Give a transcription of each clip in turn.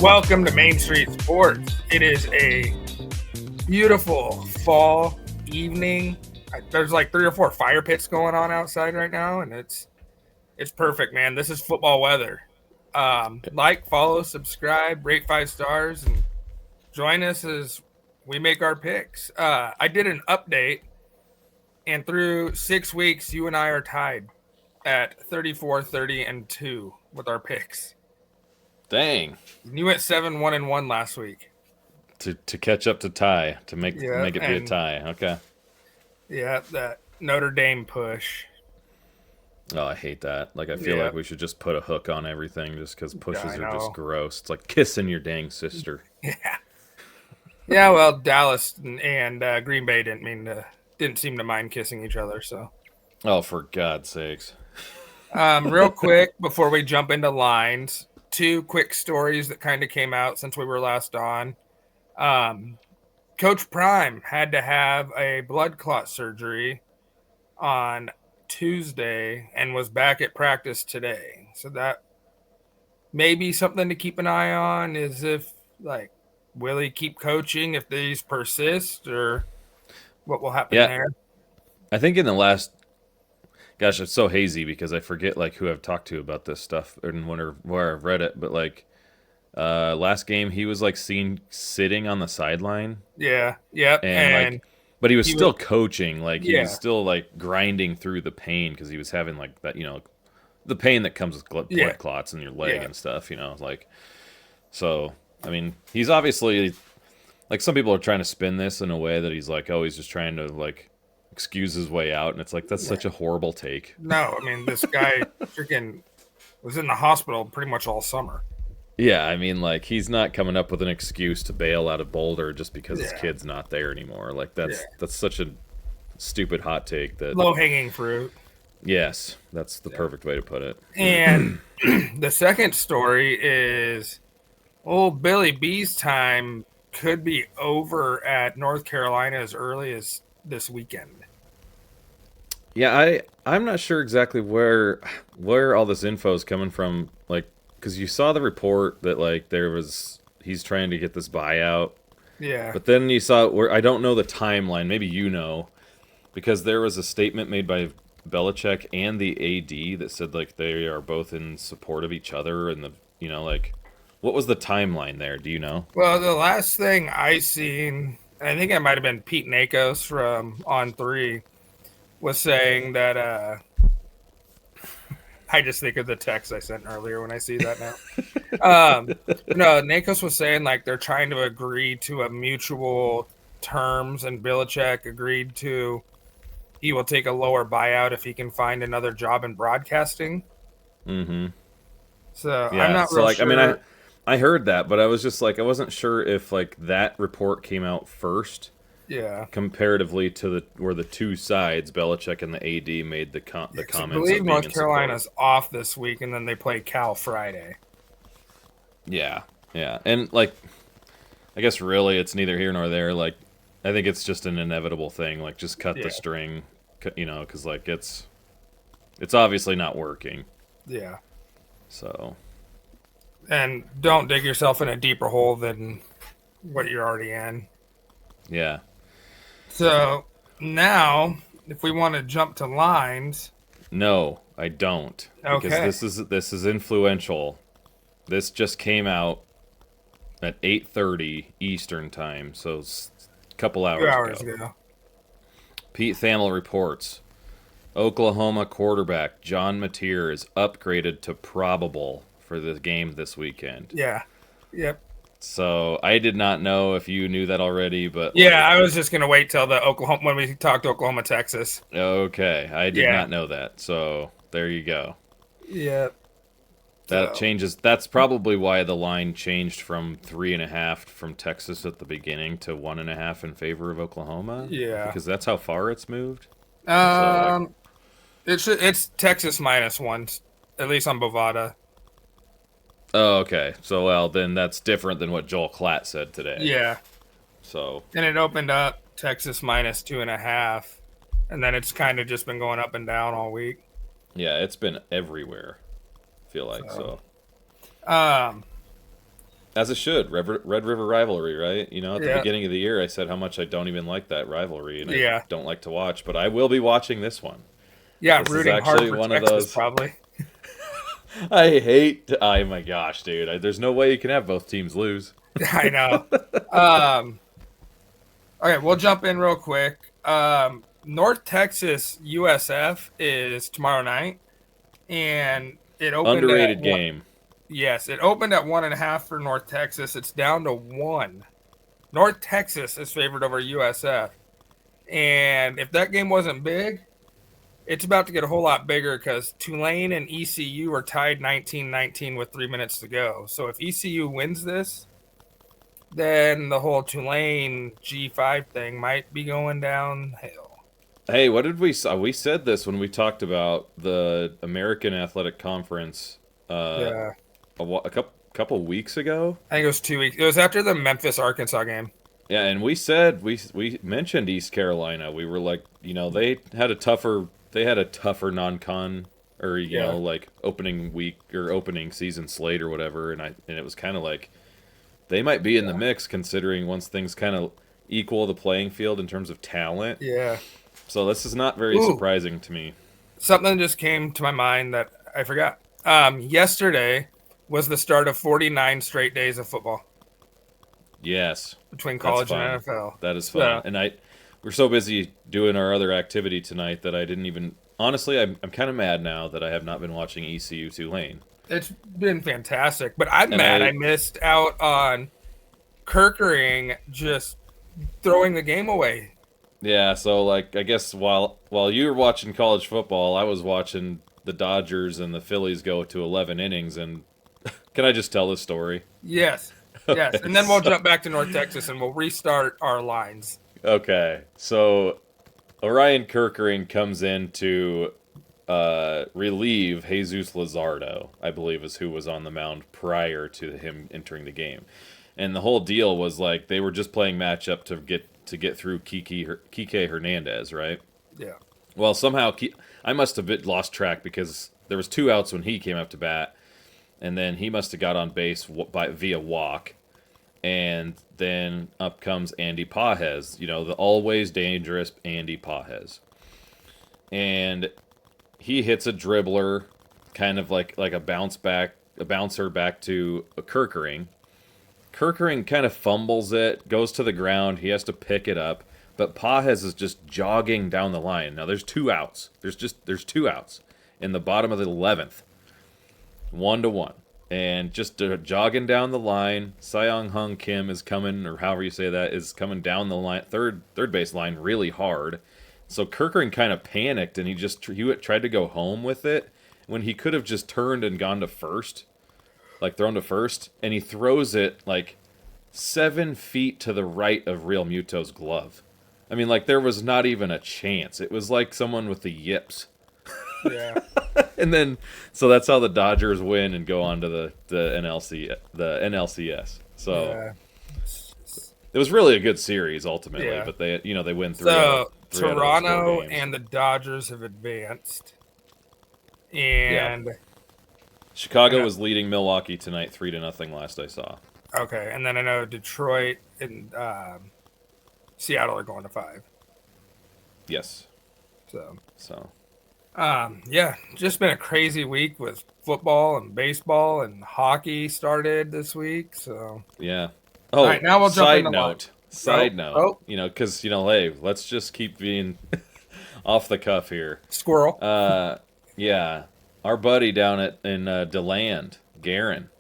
Welcome to Main Street Sports. It is a beautiful fall evening. There's like 3 or 4 fire pits going on outside right now, and it's perfect, man. This is football weather. Like, follow, subscribe, rate 5 stars, and join us as we make our picks. I did an update, and through 6 weeks, you and I are tied at 34, 30, and 2 with our picks. Dang. You went 7-1-1 last week. To catch up to tie, to make it be a tie. Okay. Yeah, that Notre Dame push. Oh, I hate that. Like, I feel like we should just put a hook on everything just because pushes are just gross. It's like kissing your dang sister. Yeah. Yeah, well, Dallas and Green Bay didn't seem to mind kissing each other, so. Oh, for God's sakes. Real quick, before we jump into lines, 2 quick stories that kind of came out since we were last on. Coach Prime had to have a blood clot surgery on Tuesday and was back at practice today. So that may be something to keep an eye on, is if, like, will he keep coaching if these persist, or what will happen there? I think in the last, gosh, it's so hazy because I forget like who I've talked to about this stuff and where I've read it, but like last game he was like seen sitting on the sideline. Yeah, yep, and like, but he was still coaching. Like he was still like grinding through the pain because he was having like that, the pain that comes with blood clots in your leg and stuff. Like, so I mean, he's obviously, like, some people are trying to spin this in a way that he's like, oh, he's just trying to like excuse his way out, and it's like that's such a horrible take. No, I mean, this guy freaking was in the hospital pretty much all summer. Yeah, I mean, like, he's not coming up with an excuse to bail out of Boulder just because his kid's not there anymore. Like, that's such a stupid hot take. That low-hanging fruit. Yes, that's the perfect way to put it. And the second story is old Billy B's time could be over at North Carolina as early as this weekend. Yeah, I'm not sure exactly where all this info is coming from. Like, because you saw the report that like he's trying to get this buyout. Yeah. But then you saw where I don't know the timeline. Maybe because there was a statement made by Belichick and the AD that said like they are both in support of each other, and like, what was the timeline there? Do you know? Well, the last thing I seen, I think it might have been Pete Nakos from On3, was saying that I just think of the text I sent earlier when I see that now. No, Nakos was saying like they're trying to agree to a mutual terms, and Belichick agreed to he will take a lower buyout if he can find another job in broadcasting. Mm-hmm. So yeah, I'm not real sure. I mean, I heard that, but I was just like, I wasn't sure if like that report came out first. Yeah. Comparatively to where the two sides, Belichick and the AD, made the comments. I believe North Carolina's off this week, and then they play Cal Friday. Yeah, and like, I guess really it's neither here nor there. Like, I think it's just an inevitable thing. Like, just cut the string, because like it's obviously not working. Yeah. So. And don't dig yourself in a deeper hole than what you're already in. Yeah. So now, if we want to jump to lines. No, I don't. Okay. Because this is influential. This just came out at 8:30 Eastern time, so it's a couple hours ago. Pete Thamel reports Oklahoma quarterback John Mateer is upgraded to probable for the game this weekend. Yeah. Yep. So I did not know if you knew that already, but yeah, I was just gonna wait till when we talked Oklahoma, Texas. Okay, I did not know that. So there you go. Yep. That changes. That's probably why the line changed from 3.5 from Texas at the beginning to 1.5 in favor of Oklahoma. Yeah, because that's how far it's moved. It's Texas -1, at least on Bovada. Oh, okay. So, well, then that's different than what Joel Klatt said today. Yeah. So. And it opened up Texas -2.5, and then it's kind of just been going up and down all week. Yeah, it's been everywhere. I feel like so. As it should. Red River rivalry, right? You know, at the Yeah. beginning of the year, I said how much I don't even like that rivalry and I Yeah. don't like to watch, but I will be watching this one. Yeah, This is rooting hard actually for one of Texas, those. probably. I hate. Oh my gosh, dude! There's no way you can have both teams lose. I know. Okay, we'll jump in real quick. North Texas USF is tomorrow night, and it opened Underrated game. Yes, it opened at 1.5 for North Texas. It's down to 1. North Texas is favored over USF, and if that game wasn't big, it's about to get a whole lot bigger because Tulane and ECU are tied 19-19 with 3 minutes to go. So if ECU wins this, then the whole Tulane G5 thing might be going downhill. Hey, what did we said this when we talked about the American Athletic Conference Yeah, a couple weeks ago? I think it was 2 weeks. It was after the Memphis Arkansas game. Yeah, and we said we mentioned East Carolina. We were like, you know, they had a tougher non-con or you know like opening week or opening season slate or whatever, and it was kind of like they might be in the mix considering once things kind of equal the playing field in terms of talent. Yeah. So this is not very surprising to me. Something just came to my mind that I forgot. Yesterday was the start of 49 straight days of football. Yes. Between college and NFL. That is fun. Yeah. And we're so busy doing our other activity tonight that I didn't even honestly I'm kind of mad now that I have not been watching ECU Tulane. It's been fantastic, but I'm mad I missed out on Kirkering just throwing the game away. Yeah, so like I guess while you were watching college football, I was watching the Dodgers and the Phillies go to 11 innings and can I just tell this story? Yes. Yes, and then we'll jump back to North Texas and we'll restart our lines. Okay, so Orion Kirkering comes in to relieve Jesus Luzardo, I believe is who was on the mound prior to him entering the game. And the whole deal was like they were just playing matchup to get through Kike Hernandez, right? Yeah. Well, somehow I must have lost track because there was 2 outs when he came up to bat, and then he must have got on base via walk. And then up comes Andy Pages, you know, the always dangerous Andy Pages. And he hits a dribbler, kind of like a bouncer back to a Kirkering. Kirkering kind of fumbles it, goes to the ground, he has to pick it up, but Pages is just jogging down the line. Now there's 2 outs. There's 2 outs in the bottom of the 11th. 1-1. And just jogging down the line, Seong Hung Kim is coming, or however you say that, is coming down the line, third base line really hard. So Kirkering kind of panicked, and he tried to go home with it when he could have just turned and gone to first, like thrown to first, and he throws it like 7 feet to the right of Real Muto's glove. I mean, like there was not even a chance. It was like someone with the yips. Yeah. And then, so that's how the Dodgers win and go on to the NLCS. So it was really a good series ultimately, but they win 3 So Toronto and the Dodgers have advanced, and Chicago was leading Milwaukee tonight 3-0 last I saw. Okay, and then I know Detroit and Seattle are going to 5. Yes. So. Yeah, just been a crazy week with football and baseball and hockey started this week. So yeah. Oh, all right, now we'll jump into Side note. You know, because hey, let's just keep being off the cuff here. Squirrel. Yeah, our buddy down in DeLand, Garen.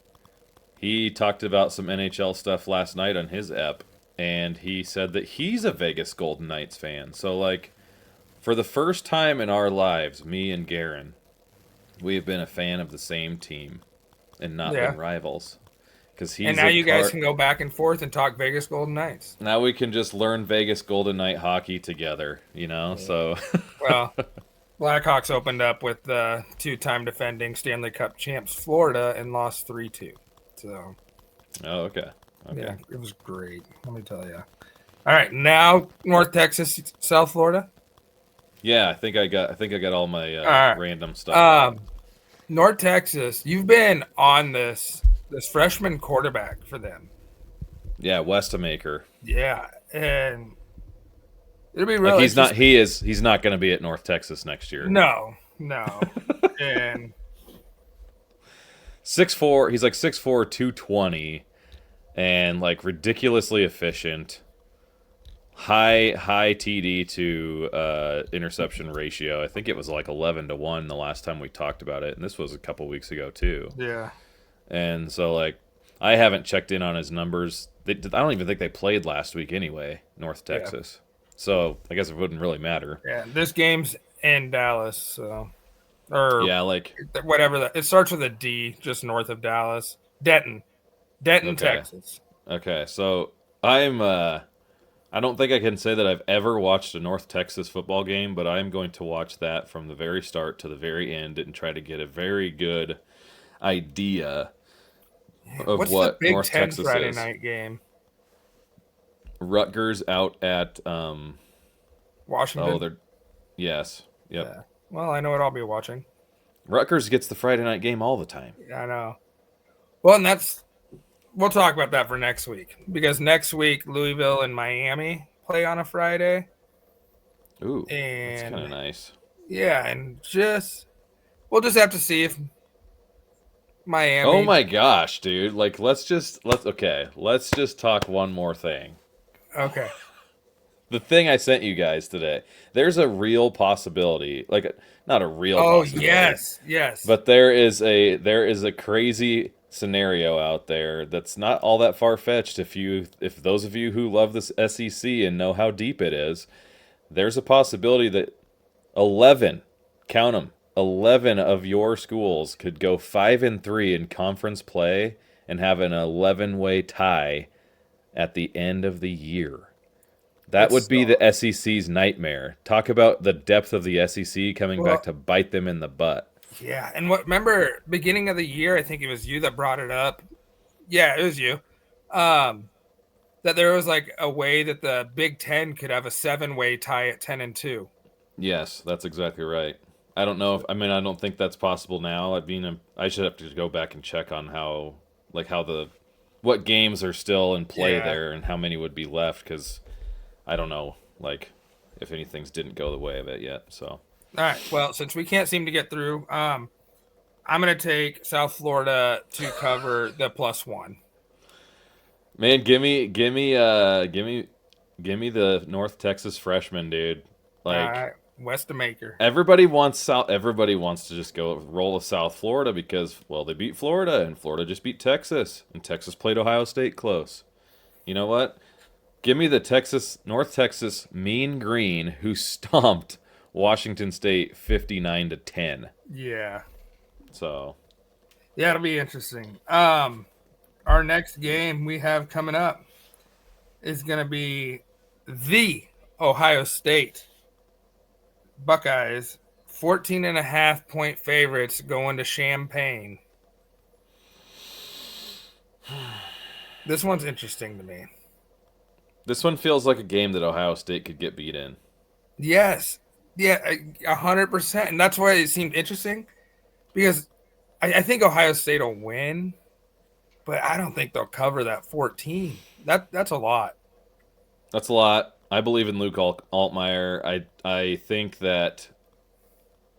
He talked about some NHL stuff last night on his ep, and he said that he's a Vegas Golden Knights fan. So like. For the first time in our lives, me and Garen, we have been a fan of the same team and not been rivals. And now you guys can go back and forth and talk Vegas Golden Knights. Now we can just learn Vegas Golden Knight hockey together, you know? So well, Blackhawks opened up with the 2-time defending Stanley Cup champs Florida and lost 3-2. So oh, okay. Yeah, it was great. Let me tell you. All right, now North Texas, South Florida. Yeah, I think I got all my random stuff. North Texas, you've been on this this freshman quarterback for them. Yeah, Westamaker. Yeah, and it'll be like really he's not. He's not going to be at North Texas next year. No, and 6'4". He's like 6'4", 220, and like ridiculously efficient. High TD to interception ratio. I think it was like 11-1 the last time we talked about it, and this was a couple weeks ago too. Yeah. And so like I haven't checked in on his numbers. I don't even think they played last week anyway, North Texas. Yeah. So I guess it wouldn't really matter. Yeah, this game's in Dallas, so like whatever it starts with a D, just north of Dallas. Denton, okay. Texas. Okay, so I don't think I can say that I've ever watched a North Texas football game, but I'm going to watch that from the very start to the very end and try to get a very good idea of What's what the Big North Ten Texas Friday is. night game? Rutgers out at Washington. Oh, they're yes, yep. Yeah. Well, I know what I'll be watching. Rutgers gets the Friday night game all the time. Yeah, I know. Well, and we'll talk about that for next week, because next week Louisville and Miami play on a Friday. Ooh, that's kind of nice. Yeah, and we'll just have to see if Miami. Oh my gosh, dude! Like, let's just talk one more thing. Okay. The thing I sent you guys today. There's a real possibility, like not a real. Oh possibility, yes. But there is a crazy scenario out there that's not all that far fetched. If those of you who love this SEC and know how deep it is, there's a possibility that 11 of your schools could go 5-3 in conference play and have an 11-way tie at the end of the year. That would be the SEC's nightmare. Talk about the depth of the SEC coming back to bite them in the butt. Yeah, and remember, beginning of the year, I think it was you that brought it up. Yeah, it was you. That there was like a way that the Big Ten could have a 7-way tie at 10-2. Yes, that's exactly right. I don't know I don't think that's possible now. I mean, I should have to go back and check on what games are still in play there and how many would be left, because I don't know, like, if anything's didn't go the way of it yet. So, all right. Well, since we can't seem to get through, I'm gonna take South Florida to cover the +1. Man, give me the North Texas freshman, dude. Like Westamaker. Everybody wants to just go roll with South Florida because, well, they beat Florida and Florida just beat Texas and Texas played Ohio State close. You know what? Give me the North Texas Mean Green, who stomped Washington State 59-10. Yeah. So. Yeah, it'll be interesting. Our next game we have coming up is going to be the Ohio State Buckeyes, 14.5-point favorites going to Champaign. This one's interesting to me. This one feels like a game that Ohio State could get beat in. Yes. Yeah, 100%. And that's why it seemed interesting, because I think Ohio State will win, but I don't think they'll cover that 14. That's a lot. That's a lot. I believe in Luke Altmaier. I think that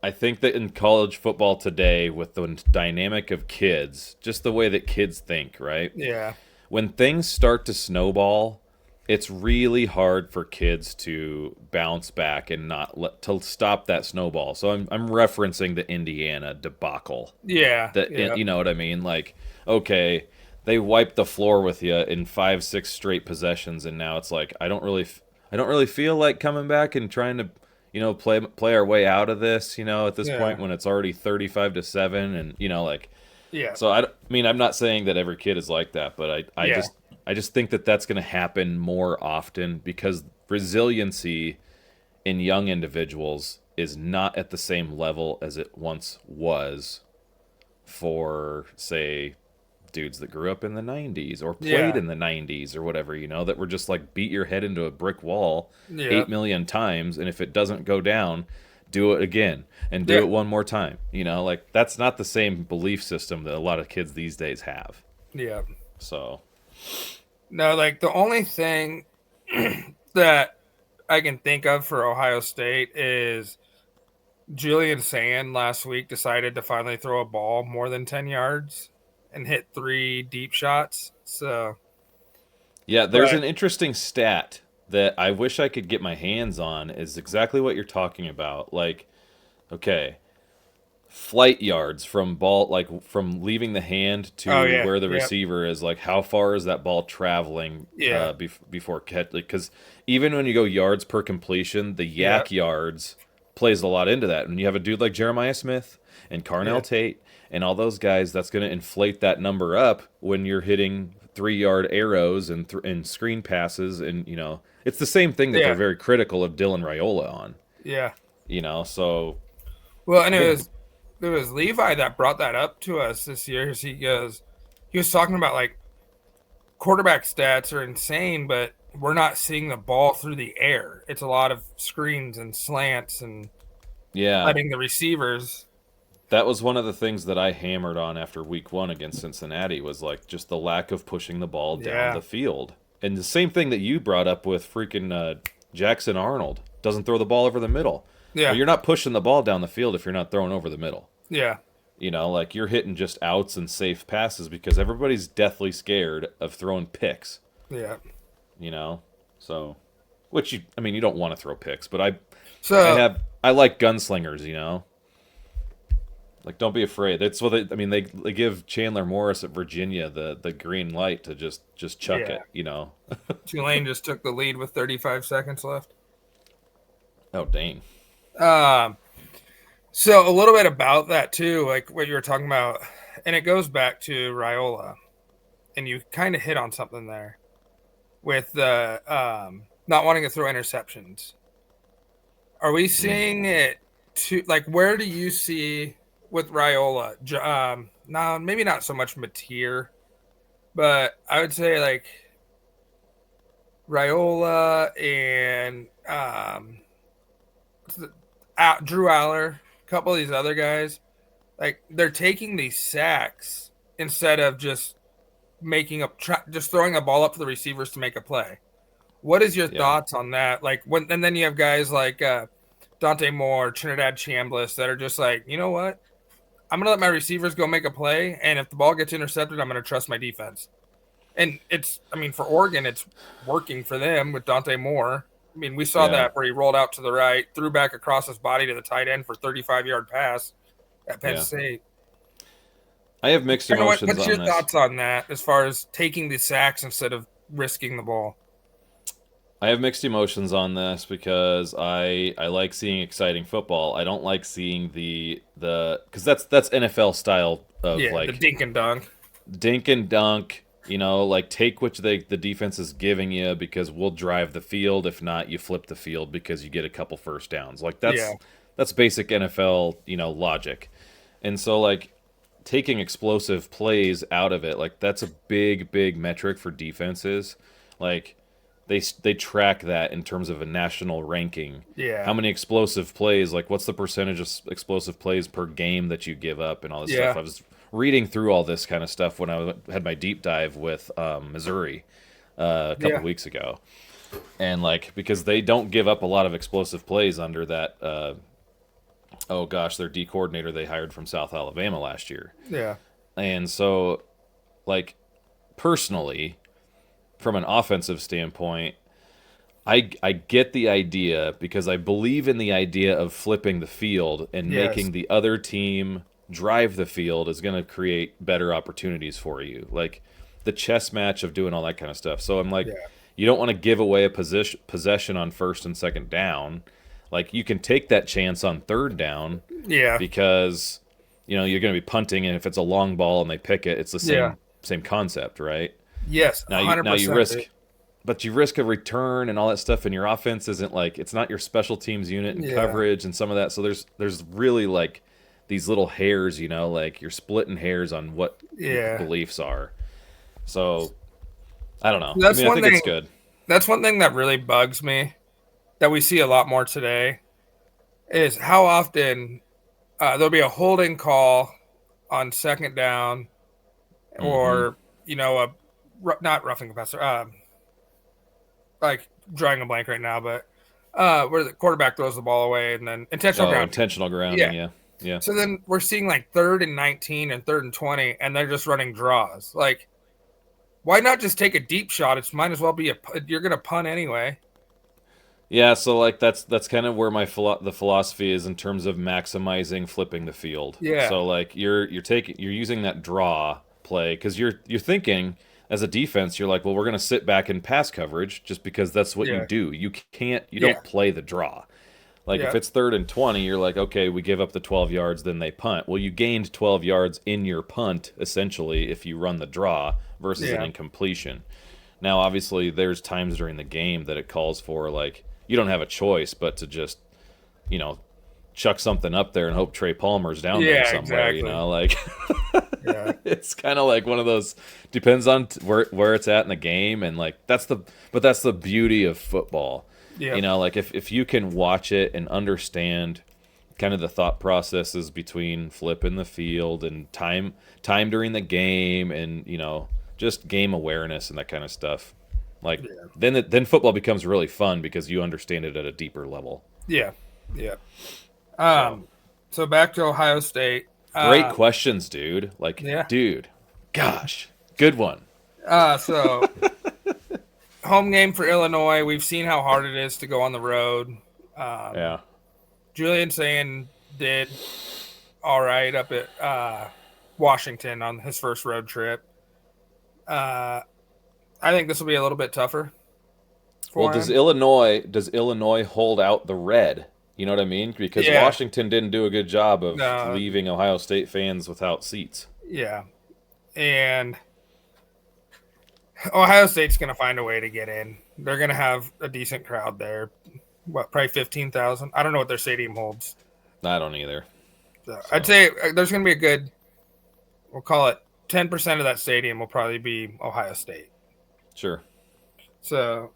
in college football today, with the dynamic of kids, just the way that kids think, right? Yeah. When things start to snowball, it's really hard for kids to bounce back and to stop that snowball. So I'm referencing the Indiana debacle. Yeah. You know what I mean? Like, okay, they wiped the floor with you in 5-6 straight possessions, and now it's like I don't really feel like coming back and trying to, play our way out of this, at this point when it's already 35-7 and, yeah. So I'm not saying that every kid is like that, but I just think that that's going to happen more often because resiliency in young individuals is not at the same level as it once was for, say, dudes that grew up in the 90s or played in the 90s or whatever, that were just like beat your head into a brick wall 8 million times, and if it doesn't go down, do it again and do it one more time. Like, that's not the same belief system that a lot of kids these days have. Yeah. So No, like the only thing that I can think of for Ohio State is Julian Sand last week decided to finally throw a ball more than 10 yards and hit 3 deep shots. So, yeah, there's but an interesting stat that I wish I could get my hands on. Is exactly what you're talking about. Like, okay, flight yards from ball, like from leaving the hand oh to yeah, where the yep, receiver is, like how far is that ball traveling yeah, before catch? Because even when you go yards per completion, the yeah, yak yards plays a lot into that. And you have a dude like Jeremiah Smith and yeah, Carnell Tate and all those guys, that's going to inflate that number up when you're hitting 3 yard arrows and screen passes. And, you know, it's the same thing that they're yeah, very critical of Dylan Raiola on, yeah. you know, so Well, and I think, it was Levi that brought that up to us this year. He was talking about like quarterback stats are insane, but we're not seeing the ball through the air. It's a lot of screens and slants and yeah. letting the receivers. That was one of the things that I hammered on after week one against Cincinnati was like just the lack of pushing the ball down Yeah, the field. And the same thing that you brought up with freaking Jackson Arnold doesn't throw the ball over the middle. Well, yeah, you're not pushing the ball down the field if you're not throwing over the middle. yeah, You know, like you're hitting just outs and safe passes because everybody's deathly scared of throwing picks, yeah. you know? So, which I mean, you don't want to throw picks, but So I like gunslingers, you know? Like, don't be afraid. That's what I mean. They give Chandler Morris at Virginia the green light to just chuck yeah, it. You know. Tulane just took the lead with 35 seconds left. Oh dang. Um, so a little bit about that too, like what you were talking about, and it goes back to Raiola, and you kind of hit on something there with the not wanting to throw interceptions. Are we Mm. seeing it to like where do you see with Raiola? No, maybe not so much Mateer, but I would say like Raiola and Drew Aller, a couple of these other guys, like they're taking these sacks instead of just just throwing a ball up to the receivers to make a play. What is your Yeah. thoughts on that? Like when and then you have guys like Dante Moore, Trinidad Chambliss that are just like, you know what? I'm gonna let my receivers go make a play, and if the ball gets intercepted, I'm gonna trust my defense. And I mean, for Oregon, it's working for them with Dante Moore. I mean, we saw Yeah. that where he rolled out to the right, threw back across his body to the tight end for 35-yard pass at Penn Yeah. State. I have mixed Kind of emotions what's on your this. thoughts on that as far as taking the sacks instead of risking the ball? I have mixed emotions on this because I like seeing exciting football. I don't like seeing the because that's NFL style of Yeah, the like dink and dunk. dink and dunk. You know, like take what the defense is giving you because we'll drive the field. If not, you flip the field because you get a couple first downs. Like Yeah, that's basic NFL, you know, logic. And so like taking explosive plays out of it, like that's a big metric for defenses. Like they track that in terms of a national ranking. How yeah, many explosive plays? Like, what's the percentage of explosive plays per game that you give up, and all this stuff? yeah, I was reading through all this kind of stuff when had my deep dive with Missouri a couple yeah, weeks ago, and like because they don't give up a lot of explosive plays under that. Oh gosh, their D coordinator they hired from South Alabama last year, yeah, and so like personally, from an offensive standpoint, I get the idea because I believe in the idea of flipping the field and yes, making the other team drive the field is going to create better opportunities for you. Like the chess match of doing all that kind of stuff. So I'm like, yeah, you don't want to give away a possession on first and second down. Like you can take that chance on third down yeah, because you know you're going to be punting, and if it's a long ball and they pick it, it's the yeah, same concept, right? yes, Now you 100%. risk, but you risk a return and all that stuff, and your offense isn't like it's not your special teams unit and Yeah, coverage and some of that. So there's really like these little hairs, you know, like you're splitting hairs on what your yeah. beliefs are. So I don't know. I That's mean, I one think it's thing. good. That's one thing that really bugs me that we see a lot more today is how often there'll be a holding call on second down Hmm. or not roughing the passer, like drawing a blank right now, but where the quarterback throws the ball away and then intentional grounding. Intentional grounding, yeah. So then we're seeing like 3rd and 19 and 3rd and 20, and they're just running draws. Like, why not just take a deep shot? It's might as well be you're gonna punt anyway. Yeah, so like that's kind of where the philosophy is in terms of maximizing flipping the field. Yeah. So like you're using that draw play because you're thinking as a defense, you're like, well, we're going to sit back in pass coverage just because that's what you do. You don't play the draw. Like if it's 3rd and 20, you're like, okay, we give up the 12 yards, then they punt. Well, you gained 12 yards in your punt, essentially, if you run the draw versus an incompletion. Now, obviously, there's times during the game that it calls for, like, you don't have a choice but to just, chuck something up there and hope Trey Palmer's down there somewhere, exactly. Like, it's kind of like one of those, depends on where it's at in the game, and, like, that's the beauty of football. Yeah. Like if you can watch it and understand kind of the thought processes between flipping the field and time during the game and, just game awareness and that kind of stuff. Like then football becomes really fun because you understand it at a deeper level. Yeah. Yeah. So back to Ohio State. Great questions, dude. Like, dude, gosh, good one. So home game for Illinois. We've seen how hard it is to go on the road. Julian Sayin did all right up at Washington on his first road trip. I think this will be a little bit tougher. Does Illinois hold out the red? You know what I mean? Because Washington didn't do a good job of leaving Ohio State fans without seats. Yeah. And Ohio State's going to find a way to get in. They're going to have a decent crowd there. Probably 15,000? I don't know what their stadium holds. I don't either. So. I'd say there's going to be a good, we'll call it 10% of that stadium will probably be Ohio State. Sure. So.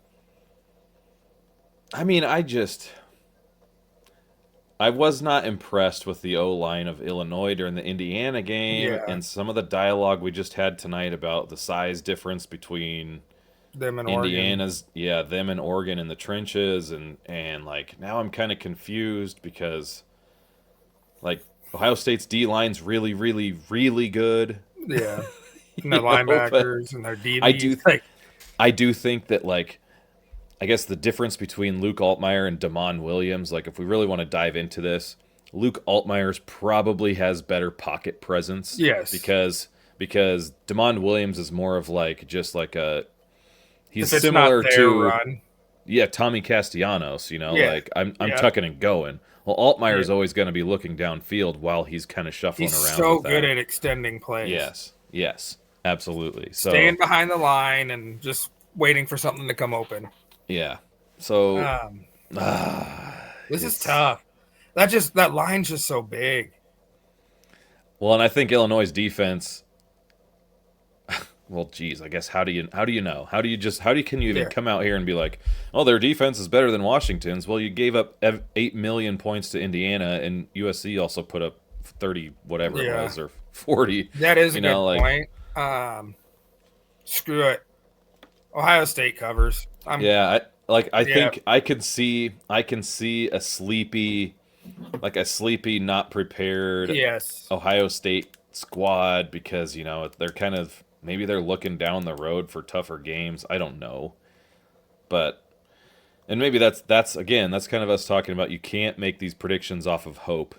I mean, I was not impressed with the O-line of Illinois during the Indiana game and some of the dialogue we just had tonight about the size difference between them and Indiana's, them and Oregon in the trenches, and like now I'm kind of confused because like Ohio State's D-line's really, really, really good. Yeah, and their linebackers and their DB. I do think that like. I guess the difference between Luke Altmaier and Damon Williams, like if we really want to dive into this, Luke Altmaier's probably has better pocket presence. Yes. Because Damon Williams is more of like just like he's similar to run. Yeah, Tommy Castellanos, like I'm tucking and going. Well, Altmaier is always going to be looking downfield while he's kind of shuffling around. He's so good at extending plays. Yes, absolutely. So staying behind the line and just waiting for something to come open. Yeah. So this is tough. That line's just so big. Well, and I think Illinois' defense. Well, geez, I guess how do you know? Can you even come out here and be like, oh, their defense is better than Washington's? Well, you gave up 8 million points to Indiana, and USC also put up 30 whatever it was, or 40. That is a good point. Screw it. Ohio State covers. I think I can see a sleepy, not prepared Ohio State squad because they're kind of maybe they're looking down the road for tougher games. I don't know, and maybe that's kind of us talking about you can't make these predictions off of hope.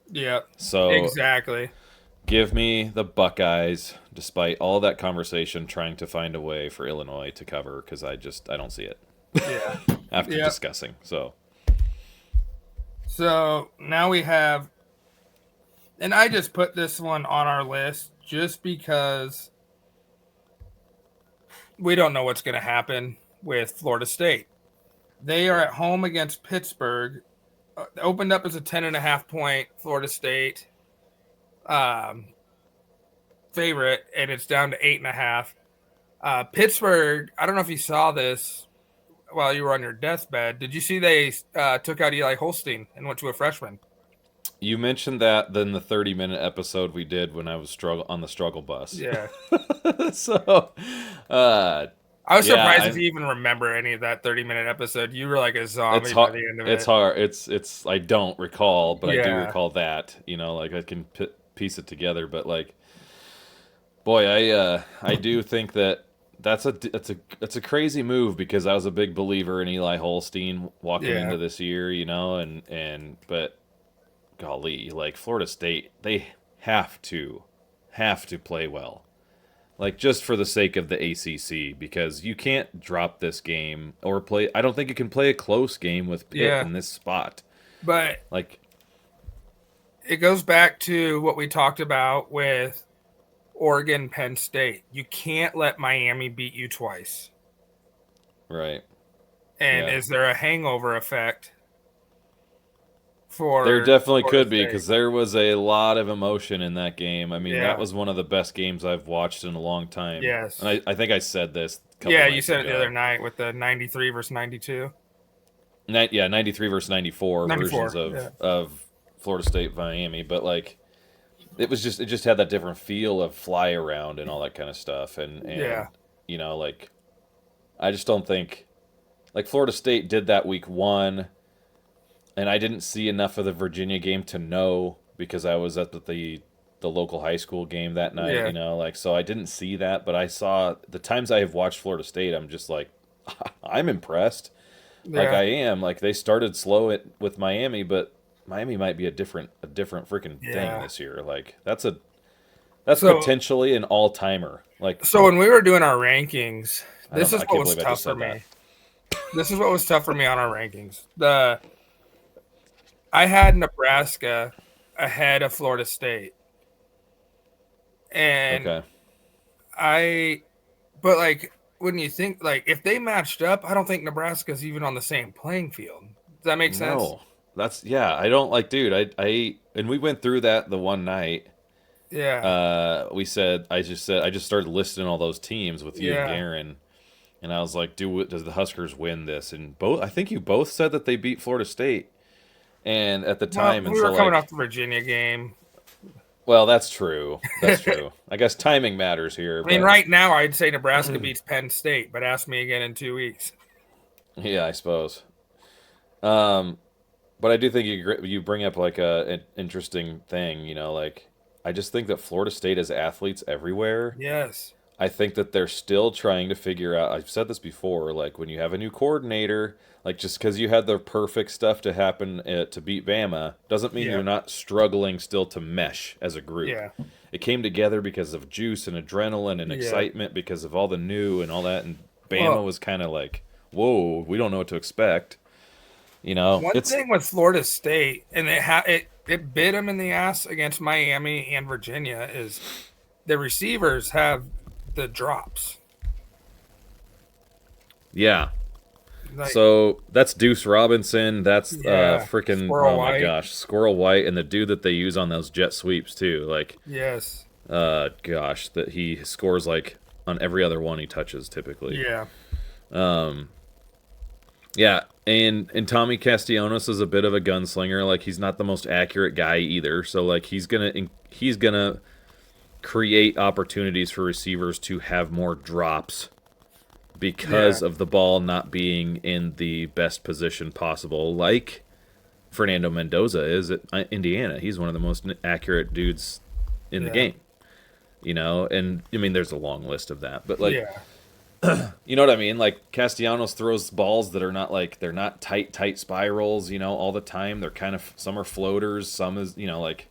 Yeah. So exactly. Give me the Buckeyes, despite all that conversation trying to find a way for Illinois to cover, because I don't see it. Yeah. After discussing, so now we have, and I just put this one on our list just because we don't know what's going to happen with Florida State. They are at home against Pittsburgh. Opened up as a 10.5 point Florida State favorite, and it's down to 8.5. Pittsburgh, I don't know if you saw this while you were on your deathbed. Did you see they took out Eli Holstein and went to a freshman? You mentioned that in the 30-minute episode we did when I was on the struggle bus. Yeah. So, I was yeah, surprised if you even remember any of that 30-minute episode. You were like a it's zombie by hard. the end of It's it. hard. It's. I don't recall, but I do Yeah, recall that. Like I can piece it together. But like, boy, I do think that that's a crazy move because I was a big believer in Eli Holstein walking yeah, into this year. But golly, like Florida State, they have to play well. Like just for the sake of the ACC, because you can't drop this game or play. I don't think you can play a close game with Pitt yeah. in this spot. But Like, it goes back to what we talked about with Oregon, Penn State. You can't let Miami beat you twice. right? And Yeah, is there a hangover effect there for definitely Florida could be State? because there was a lot of emotion in that game. I mean, that Yeah. was one of the best games I've watched in a long time. And Yes. I think I said this a couple Yeah, you nights said it the other ago. night with the 93 versus 92. Yeah, 93 versus 94 versions 94. of Yeah. Florida State Miami, but like it just had that different feel of fly around and all that kind of stuff and Yeah. like I just don't think like Florida State did that week 1 and I didn't see enough of the Virginia game to know because I was at the local high school game that night, Yeah. like so I didn't see that, but I saw the times I have watched Florida State, I'm just like I'm impressed. Like Yeah. I am. Like they started slow with Miami, but Miami might be a different freaking thing Yeah. this year. Like that's So potentially an all timer. Like so when we were doing our rankings, I don't this know. is I what can't was believe I just tough for said that. me. This is what was tough for me on our rankings. I had Nebraska ahead of Florida State. And Okay. I but like when you think like if they matched up, I don't think Nebraska's even on the same playing field. Does that make sense? No. That's yeah. I don't like, dude. I and we went through that the one night. Yeah. We said I just started listing all those teams with you and Yeah. Garen, and I was like, does the Huskers win this? And both I think you both said that they beat Florida State, and at the Well, time, and we were so coming off like the Virginia game. well, that's true. That's I true. I guess timing matters here, mean, but right now I'd say Nebraska beats Penn State, but ask me again in 2 weeks. yeah, I suppose. Um, but I do think you bring up like an interesting thing. Like I just think that Florida State has athletes everywhere. Yes. I think that they're still trying to figure out. I've said this before. Like when you have a new coordinator, like just because you had the perfect stuff to happen to beat Bama doesn't mean Yeah. you're not struggling still to mesh as a group. Yeah. It came together because of juice and adrenaline and Yeah. excitement because of all the new and all that. And Bama Well, was kind of like, whoa, we don't know what to expect. one It's thing with Florida State, and it bit them in the ass against Miami and Virginia, is the receivers have the drops. yeah. Like, So that's Deuce Robinson. That's yeah, freaking Squirrel oh my White. gosh, Squirrel White, and the dude that they use on those jet sweeps too. Like Yes. gosh, that he scores like on every other one he touches typically. Yeah. Yeah, and Tommy Castellanos is a bit of a gunslinger. Like he's not the most accurate guy either. So like he's gonna create opportunities for receivers to have more drops Yeah. because of the ball not being in the best position possible. Like Fernando Mendoza is at Indiana. He's one of the most accurate dudes in the Yeah. game. And I mean, there's a long list of that, but like, Yeah. you know what I mean? Like Castellanos throws balls that are not like they're not tight spirals, all the time. They're kind of some are floaters, some is like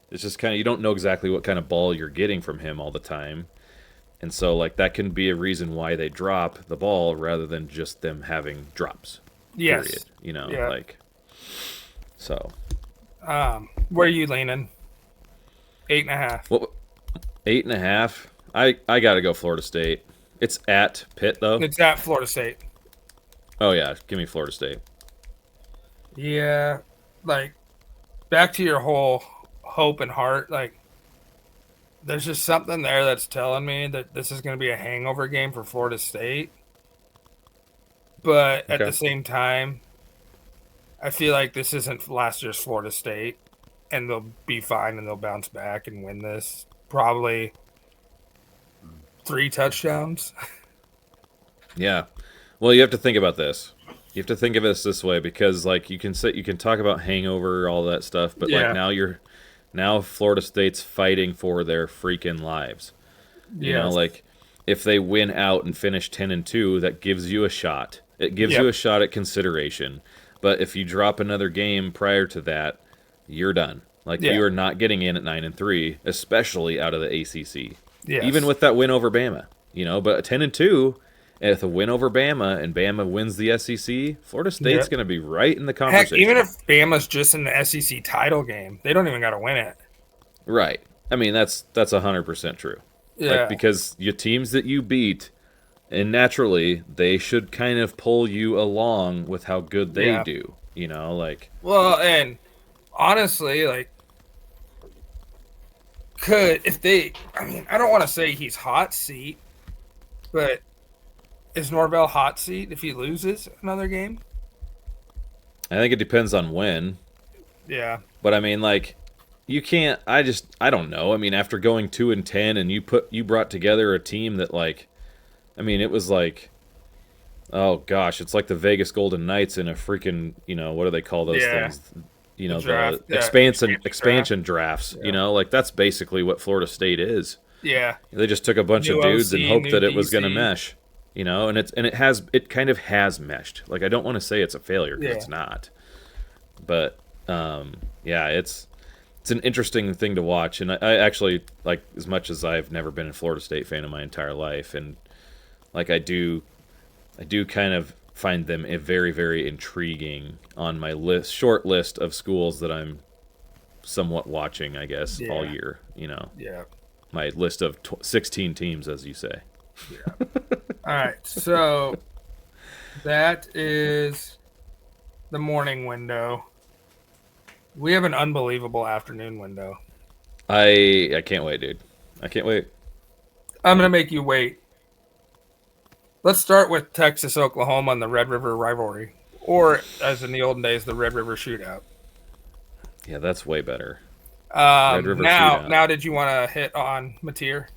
it's just kind of you don't know exactly what kind of ball you're getting from him all the time, and so like that can be a reason why they drop the ball rather than just them having drops. Period. Yes. Yeah. Like so. Where are you leaning? 8.5. What 8.5? I got to go Florida State. It's at Pitt though. It's at Florida State. Oh yeah, give me Florida State. Yeah. Like, back to your whole hope and heart. Like, there's just something there that's telling me that this is going to be a hangover game for Florida State. But at Okay. the same time, I feel like this isn't last year's Florida State, and they'll be fine and they'll bounce back and win this. Probably 3 touchdowns. Yeah. Well, you have to think about this. You have to think of this way because, like, you can talk about hangover, all that stuff, but like now Florida State's fighting for their freaking lives. You know, like if they win out and finish 10-2, that gives you a shot. It gives you a shot at consideration. But if you drop another game prior to that, you're done. Like you are not getting in at 9-3, especially out of the ACC. Yes. Even with that win over Bama, you know. But 10-2. If a win over Bama and Bama wins the SEC, Florida State's going to be right in the conversation. Heck, even if Bama's just in the SEC title game, they don't even got to win it. Right. I mean, that's 100% true. Yeah. Like, because your teams that you beat, and naturally, they should kind of pull you along with how good they do. You know, like. Well, and honestly, like, I don't want to say he's hot seat, but. Is Norvell hot seat if he loses another game? I think it depends on when. Yeah. But I mean, like, you can't. I don't know. I mean, after going 2-10, and you brought together a team that, like, I mean, it was like, oh gosh, it's like the Vegas Golden Knights in a freaking, you know, what do they call those things? You know, the expansion drafts. Yeah. You know, like that's basically what Florida State is. Yeah. They just took a bunch of dudes and hoped that it was going to mesh. You know, and it kind of has meshed. Like, I don't want to say it's a failure because it's not, but it's an interesting thing to watch. And I actually, like, as much as I've never been a Florida State fan in my entire life, and like I do kind of find them a very, very intriguing on my short list of schools that I'm somewhat watching, I guess, all year. You know, my list of 16 teams, as you say. Yeah. All right, so that is the morning window. We have an unbelievable afternoon window. I can't wait, dude. I can't wait. I'm gonna make you wait. Let's start with Texas, Oklahoma, and the Red River rivalry, or as in the olden days, the Red River Shootout. Yeah, that's way better. Red River Shootout. Now, did you want to hit on Mateer?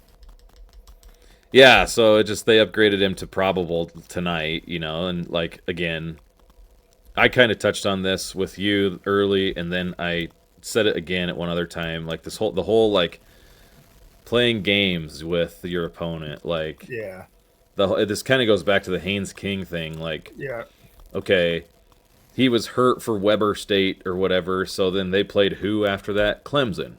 Yeah, so they upgraded him to probable tonight, you know, and like again, I kind of touched on this with you early, and then I said it again at one other time. Like the whole like playing games with your opponent, like this kind of goes back to the Haynes King thing. Like, okay, he was hurt for Weber State or whatever, so then they played who after that? Clemson.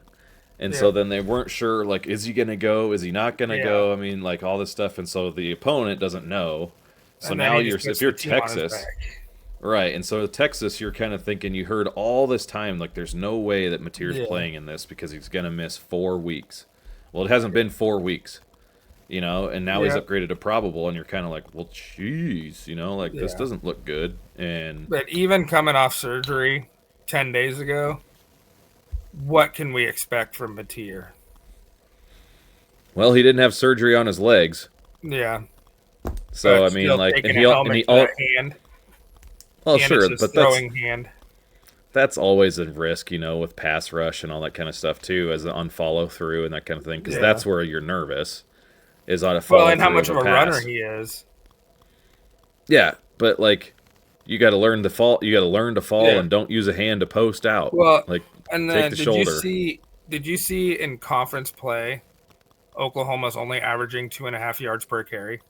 And so then they weren't sure, like, is he going to go? Is he not going to go? I mean, like, all this stuff. And so the opponent doesn't know. So now if you're Texas, right, and so Texas, you're kind of thinking, you heard all this time, like, there's no way that Mateer's playing in this because he's going to miss 4 weeks. Well, it hasn't been 4 weeks, you know, and now he's upgraded to probable, and you're kind of like, well, geez, you know, like, this doesn't look good. But even coming off surgery 10 days ago, what can we expect from Mateer? Well, he didn't have surgery on his legs. Yeah. So I mean, like, hand. Well, sure, but that's always a risk, you know, with pass rush and all that kind of stuff too, as on follow through and that kind of thing, because that's where you're nervous, is on a follow through. Well, and how much of a runner he is. Yeah, but like, you got to learn to fall. You got to learn to fall, and don't use a hand to post out. Well, like, and then did you see in conference play, Oklahoma's only averaging 2.5 yards per carry?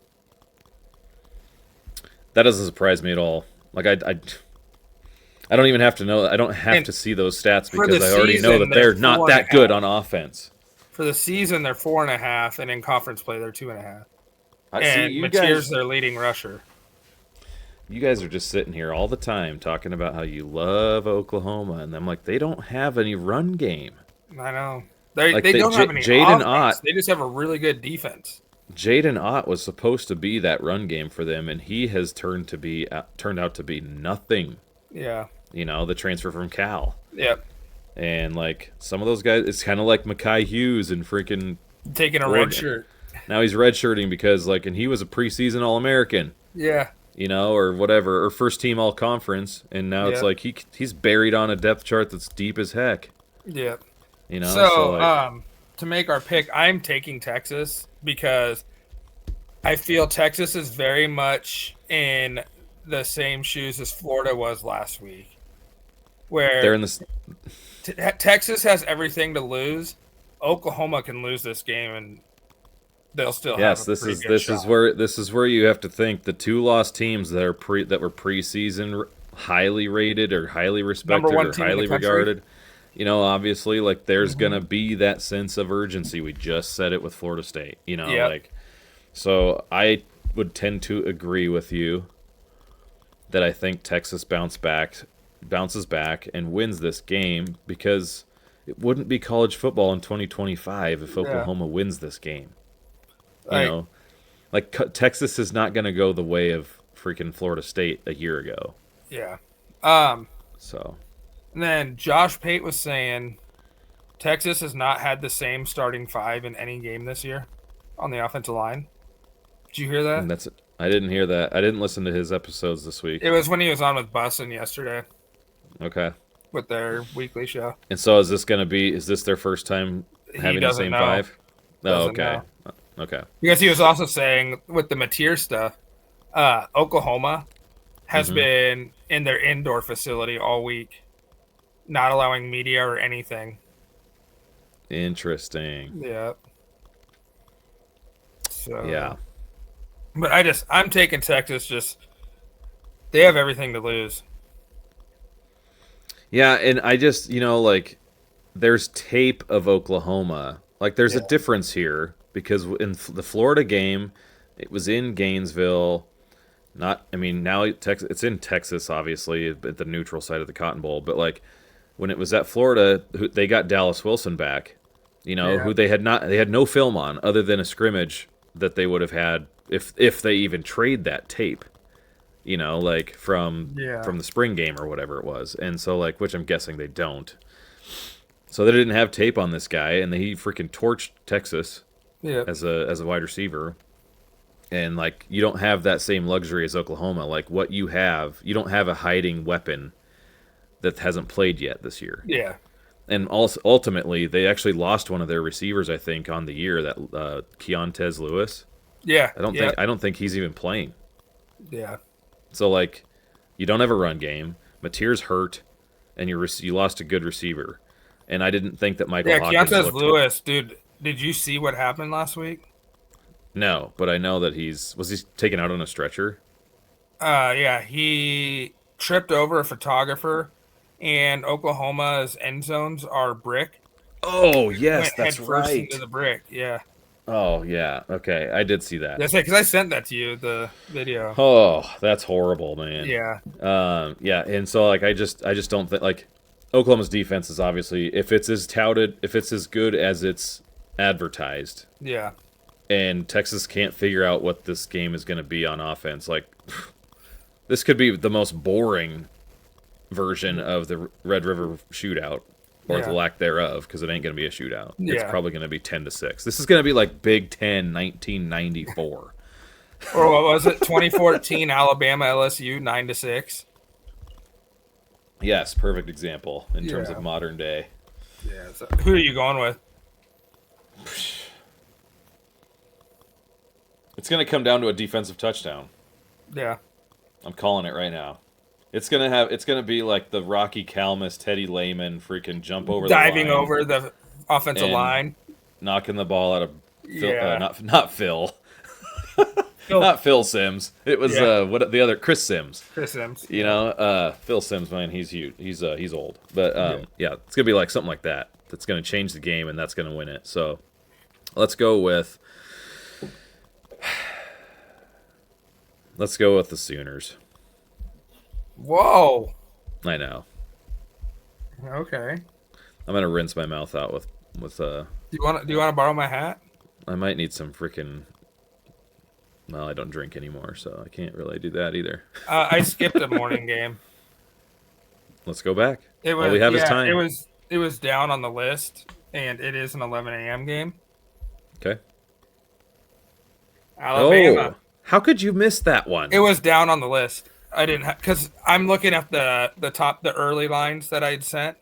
That doesn't surprise me at all. Like I don't even have to know. I don't have to see those stats because I already know that they're not that good on offense. For the season, they're 4.5, and in conference play, they're 2.5. And Mateer's their leading rusher. You guys are just sitting here all the time talking about how you love Oklahoma, and I'm like, they don't have any run game. I know. They don't have any Jaden offense. They just have a really good defense. Jaden Ott was supposed to be that run game for them, and he has turned out to be nothing. Yeah. You know, the transfer from Cal. Yep. And, like, some of those guys, it's kind of like Mekhi Hughes and freaking taking a red shirt. Now he's redshirting because, like, and he was a preseason All-American. Yeah. You know, or whatever, or first-team All-Conference, and now it's like he's buried on a depth chart that's deep as heck. Yeah. You know? So like, to make our pick, I'm taking Texas because I feel Texas is very much in the same shoes as Florida was last week, They're where in this. Texas has everything to lose. Oklahoma can lose this game and they'll still have Yes, a pretty good shot. this is where you have to think the two lost teams that are that were preseason highly rated or highly respected or highly regarded. You know, obviously, like there's gonna be that sense of urgency. We just said it with Florida State. You know, like so I would tend to agree with you that I think Texas bounces back and wins this game because it wouldn't be college football in 2025 if Oklahoma wins this game. You know, like Texas is not going to go the way of freaking Florida State a year ago. Yeah. So. And then Josh Pate was saying Texas has not had the same starting five in any game this year on the offensive line. Did you hear that? I didn't hear that. I didn't listen to his episodes this week. It was when he was on with Bussin yesterday. Okay. With their weekly show. And so is this their first time having the same five? Oh, okay. Okay. Because he was also saying with the Mateer stuff, Oklahoma has been in their indoor facility all week, not allowing media or anything. Interesting. Yeah. So yeah. But I'm taking Texas. Just they have everything to lose. Yeah, and I just like there's tape of Oklahoma. Like there's a difference here because in the Florida game, it was in Gainesville. Now it's in Texas, obviously, at the neutral side of the Cotton Bowl. But like when it was at Florida, they got Dallas Wilson back. Who they had no film on other than a scrimmage that they would have had if they even trade that tape. Like from the spring game or whatever it was. And so like, which I'm guessing they don't. So they didn't have tape on this guy, and he freaking torched Texas as a wide receiver. And like, you don't have that same luxury as Oklahoma. Like what you don't have a hiding weapon that hasn't played yet this year. Yeah. And also, ultimately, they actually lost one of their receivers, I think, on the year, that Keontez Lewis. Yeah. I don't think he's even playing. Yeah. So like, you don't have a run game. Mateer's hurt, and you lost a good receiver. And I didn't think that Michael Hawkins. Yeah, Keontez Lewis, dude. Did you see what happened last week? No, but I know that was he taken out on a stretcher? Yeah, he tripped over a photographer, and Oklahoma's end zones are brick. Oh yes, that's right. Into the brick, yeah. Oh yeah, okay, I did see that. That's it, because I sent that to you, the video. Oh, that's horrible, man. Yeah. Yeah, and so like I just don't think like Oklahoma's defense is obviously if it's as good as it's advertised. Yeah. And Texas can't figure out what this game is going to be on offense. Like, this could be the most boring version of the Red River shootout, or the lack thereof, because it ain't going to be a shootout. Yeah. It's probably going to be 10-6. This is going to be like Big Ten 1994. Or what was it? 2014 Alabama LSU 9-6. Yes, perfect example in terms of modern day. Yeah. So who are you going with? It's going to come down to a defensive touchdown. Yeah. I'm calling it right now. It's gonna be like the Rocky Calmus, Teddy Lehman freaking jump over diving the line, over the offensive line, knocking the ball out of Phil, not Phil. Not Phil Sims. It was what the other Chris Sims. Chris Sims. Phil Sims, man, he's huge. He's old. But it's gonna be like something like that. That's gonna change the game, and that's gonna win it. So let's go with the Sooners. Whoa. I know. Okay. I'm gonna rinse my mouth out with. Do you want to borrow my hat? I might need some freaking. Well, I don't drink anymore, so I can't really do that either. I skipped a morning game. Let's go back. All we have is time. It was down on the list, and it is an 11 a.m. game. Okay. Alabama. Oh, how could you miss that one? It was down on the list. I didn't because I'm looking at the early lines that I'd sent.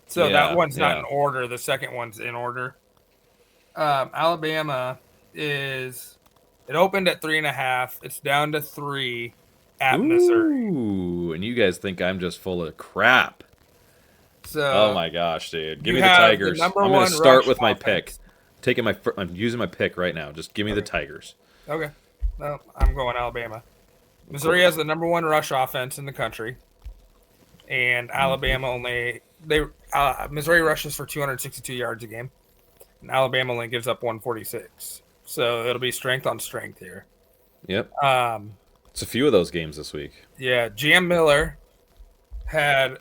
So that one's not in order. The second one's in order. Alabama is It opened at 3.5. It's down to 3 at Missouri. Ooh, and you guys think I'm just full of crap. So, oh my gosh, dude. Give me the Tigers. I'm going to start with my pick. I'm using my pick right now. Just give me the Tigers. Okay. No, I'm going Alabama. Missouri has the number 1 rush offense in the country. And Alabama Missouri rushes for 262 yards a game. And Alabama only gives up 146. So it'll be strength on strength here. Yep. It's a few of those games this week. Yeah, Jam Miller had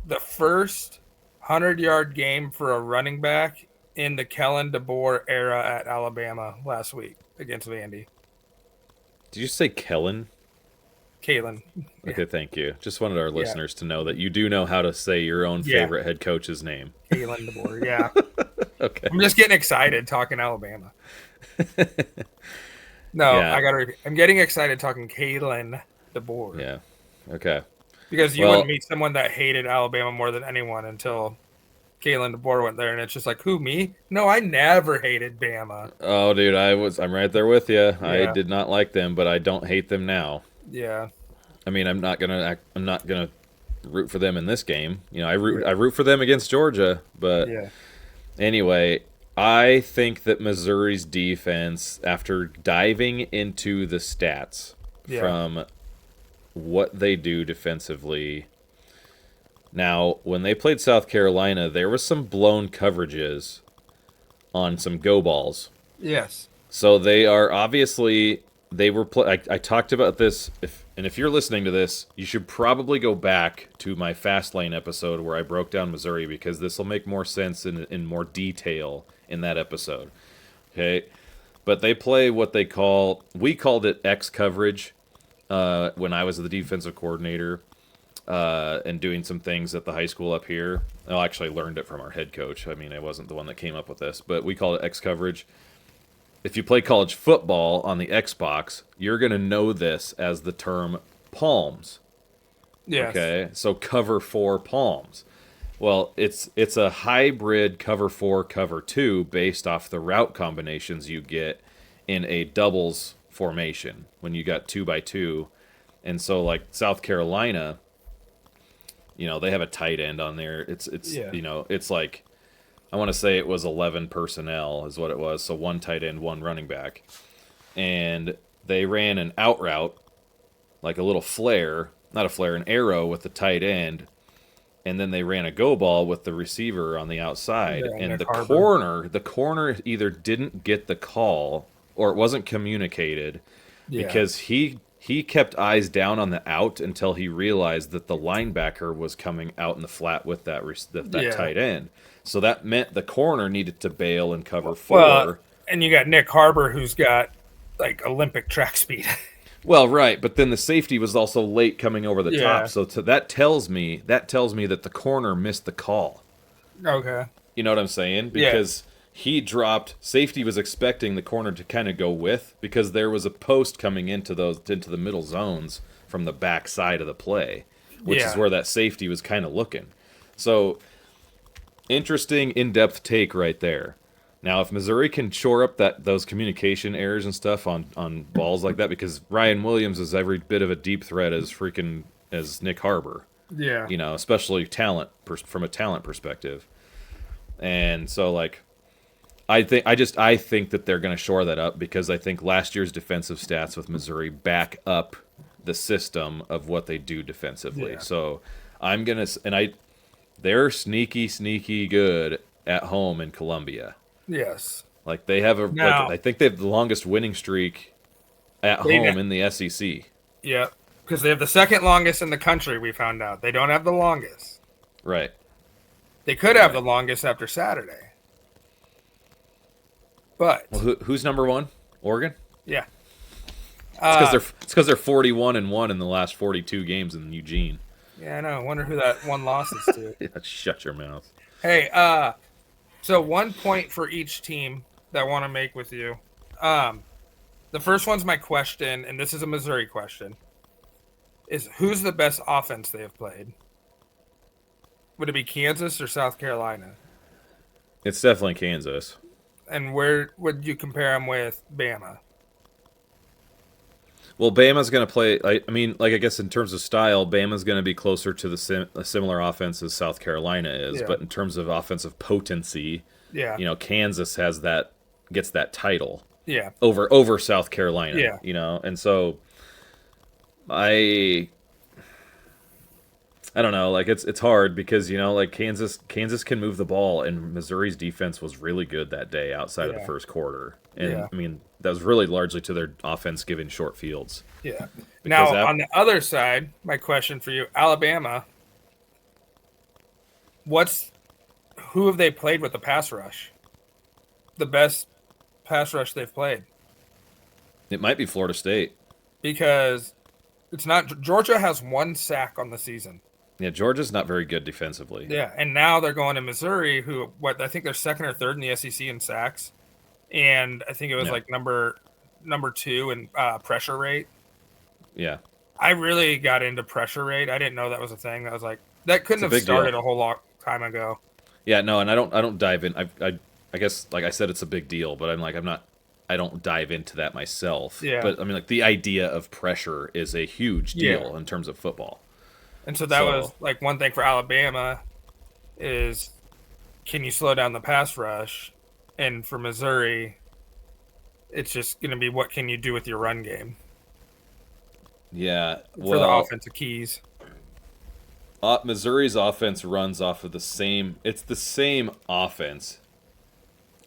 the first 100-yard game for a running back in the Kellen DeBoer era at Alabama last week against Vandy. Did you say Kellen? Kalen. Okay, thank you. Just wanted our listeners to know that you do know how to say your own favorite head coach's name. Kalen DeBoer, yeah. Okay. I'm just getting excited talking Alabama. No, I got to repeat. I'm getting excited talking Kalen DeBoer. Yeah. Okay. Because you wouldn't meet someone that hated Alabama more than anyone until Kalen DeBoer went there, and it's just like, who, me? No, I never hated Bama. Oh, dude, I'm right there with you. Yeah. I did not like them, but I don't hate them now. Yeah. I mean, I'm not gonna root for them in this game. You know, I root for them against Georgia, but anyway, I think that Missouri's defense, after diving into the stats from what they do defensively. Now, when they played South Carolina, there was some blown coverages on some go balls. Yes. So they are obviously I talked about this. If you're listening to this, you should probably go back to my Fastlane episode where I broke down Missouri, because this will make more sense in more detail in that episode. Okay, but they play what we called it X coverage when I was the defensive coordinator and doing some things at the high school up here. I actually learned it from our head coach. I mean, I wasn't the one that came up with this, but we call it X coverage. If you play college football on the Xbox, you're going to know this as the term palms. Yes. Okay, so cover 4 palms. Well, it's a hybrid cover 4, cover 2 based off the route combinations you get in a doubles formation when you got 2x2. And so, like South Carolina, you know, they have a tight end on there. It's you know, it's like, I want to say it was 11 personnel is what it was. So 1 tight end, 1 running back. And they ran an out route, like a little flare, not a flare, an arrow with the tight end. And then they ran a go ball with the receiver on the outside. And the corner either didn't get the call or it wasn't communicated because he kept eyes down on the out until he realized that the linebacker was coming out in the flat with that tight end. So that meant the corner needed to bail and cover 4. Well, and you got Nick Harbor, who's got like Olympic track speed. Well, right, but then the safety was also late coming over the top. So that tells me that the corner missed the call. Okay. You know what I'm saying? Because he dropped. Safety was expecting the corner to kind of go with, because there was a post coming into the middle zones from the back side of the play, which is where that safety was kind of looking. So, interesting in-depth take right there. Now, if Missouri can shore up those communication errors and stuff on balls like that, because Ryan Williams is every bit of a deep threat as Nick Harbor. Yeah. You know, especially from a talent perspective. And so, like, I think that they're going to shore that up, because I think last year's defensive stats with Missouri back up the system of what they do defensively. Yeah. So I'm going to, they're sneaky good at home in Columbia. Yes. Like they have I think they have the longest winning streak at home in the SEC. Yeah. Because they have the second longest in the country, we found out. They don't have the longest. Right. They could have the longest after Saturday. But who's number 1? Oregon? Yeah. It's because they're 41-1 in the last 42 games in Eugene. Yeah, I know. I wonder who that one loss is to. Yeah, shut your mouth. Hey, so 1 point for each team that I want to make with you. The first one's my question, and this is a Missouri question. Is who's the best offense they have played? Would it be Kansas or South Carolina? It's definitely Kansas. And where would you compare them with Bama? Well, Bama's going to play. I mean, like I guess in terms of style, Bama's going to be closer to a similar offense as South Carolina is. Yeah. But in terms of offensive potency, Yeah. Kansas gets that title. Yeah. Over South Carolina. Yeah. And so I don't know, like it's hard because like Kansas can move the ball, and Missouri's defense was really good that day outside of the first quarter, and I mean that was really largely to their offense giving short fields. Yeah. Now on the other side, my question for you, Alabama, who have they played with the pass rush? The best pass rush they've played. It might be Florida State because it's not. Georgia has 1 sack on the season. Yeah, Georgia's not very good defensively. Yeah, and now they're going to Missouri, who I think they're second or third in the SEC in sacks, and I think it was like number 2 in pressure rate. Yeah, I really got into pressure rate. I didn't know that was a thing. I was like, that couldn't have started a whole long time ago. Yeah, no, and I don't dive in. I guess like I said, it's a big deal, but I don't dive into that myself. Yeah. But I mean, like the idea of pressure is a huge deal in terms of football. And so that was like one thing for Alabama is, can you slow down the pass rush? And for Missouri, it's just going to be what can you do with your run game? Yeah, for the offensive keys. Missouri's offense runs off of the same offense.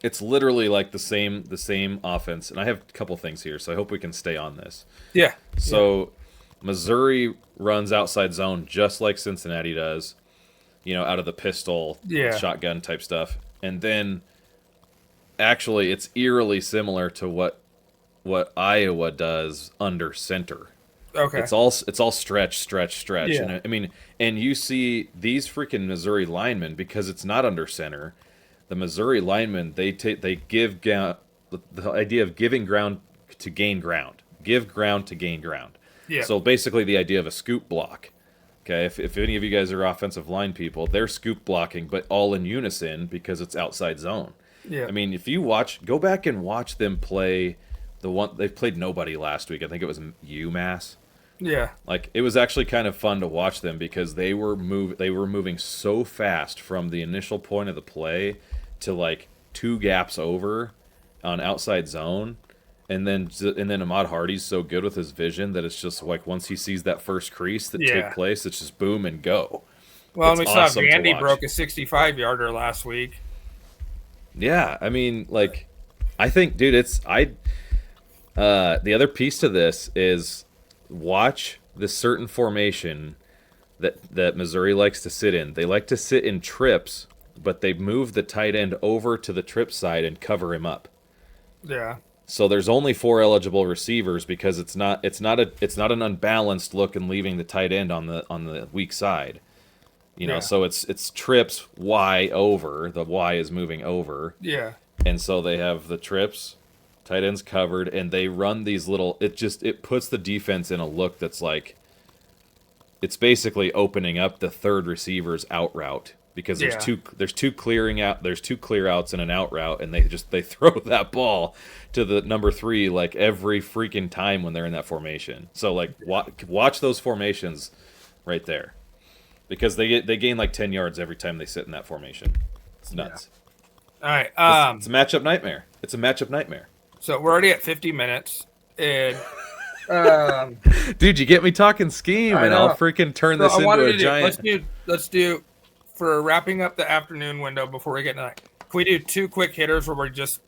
It's literally like the same offense. And I have a couple things here, so I hope we can stay on this. Yeah. So Missouri runs outside zone just like Cincinnati does, out of the pistol, shotgun type stuff. And then actually it's eerily similar to what Iowa does under center. Okay. It's all stretch. Yeah. And I mean, and you see these freaking Missouri linemen, because it's not under center. The Missouri linemen, they give the idea of giving ground to gain ground. Give ground to gain ground. Yeah. So basically the idea of a scoop block. Okay, if any of you guys are offensive line people, they're scoop blocking, but all in unison because it's outside zone. Yeah. I mean, if you go back and watch them play they played nobody last week. I think it was UMass. Yeah. Like it was actually kind of fun to watch them because they were moving so fast from the initial point of the play to like 2 gaps over on outside zone. And then Ahmad Hardy's so good with his vision that it's just like once he sees that first crease that take place, it's just boom and go. Well, we saw Vandy broke a 65-yarder last week. Yeah, I mean, like, I think, dude, the other piece to this is watch this certain formation that Missouri likes to sit in. They like to sit in trips, but they move the tight end over to the trip side and cover him up. Yeah. So there's only 4 eligible receivers because it's not an unbalanced look and leaving the tight end on the weak side. So it's trips Y over. The Y is moving over. Yeah. And so they have the trips, tight ends covered, and they run these little. It puts the defense in a look that's like. It's basically opening up the third receiver's out route. Because there's two clear outs and an out route, and they throw that ball to the number 3 like every freaking time when they're in that formation. So like watch those formations right there, because they gain like 10 yards every time they sit in that formation. It's nuts. Yeah. All right, it's a matchup nightmare. It's a matchup nightmare. So we're already at 50 minutes, and dude, you get me talking scheme, and I'll freaking turn this into a giant. Let's do. For wrapping up the afternoon window before we get to night, can we do 2 quick hitters where we just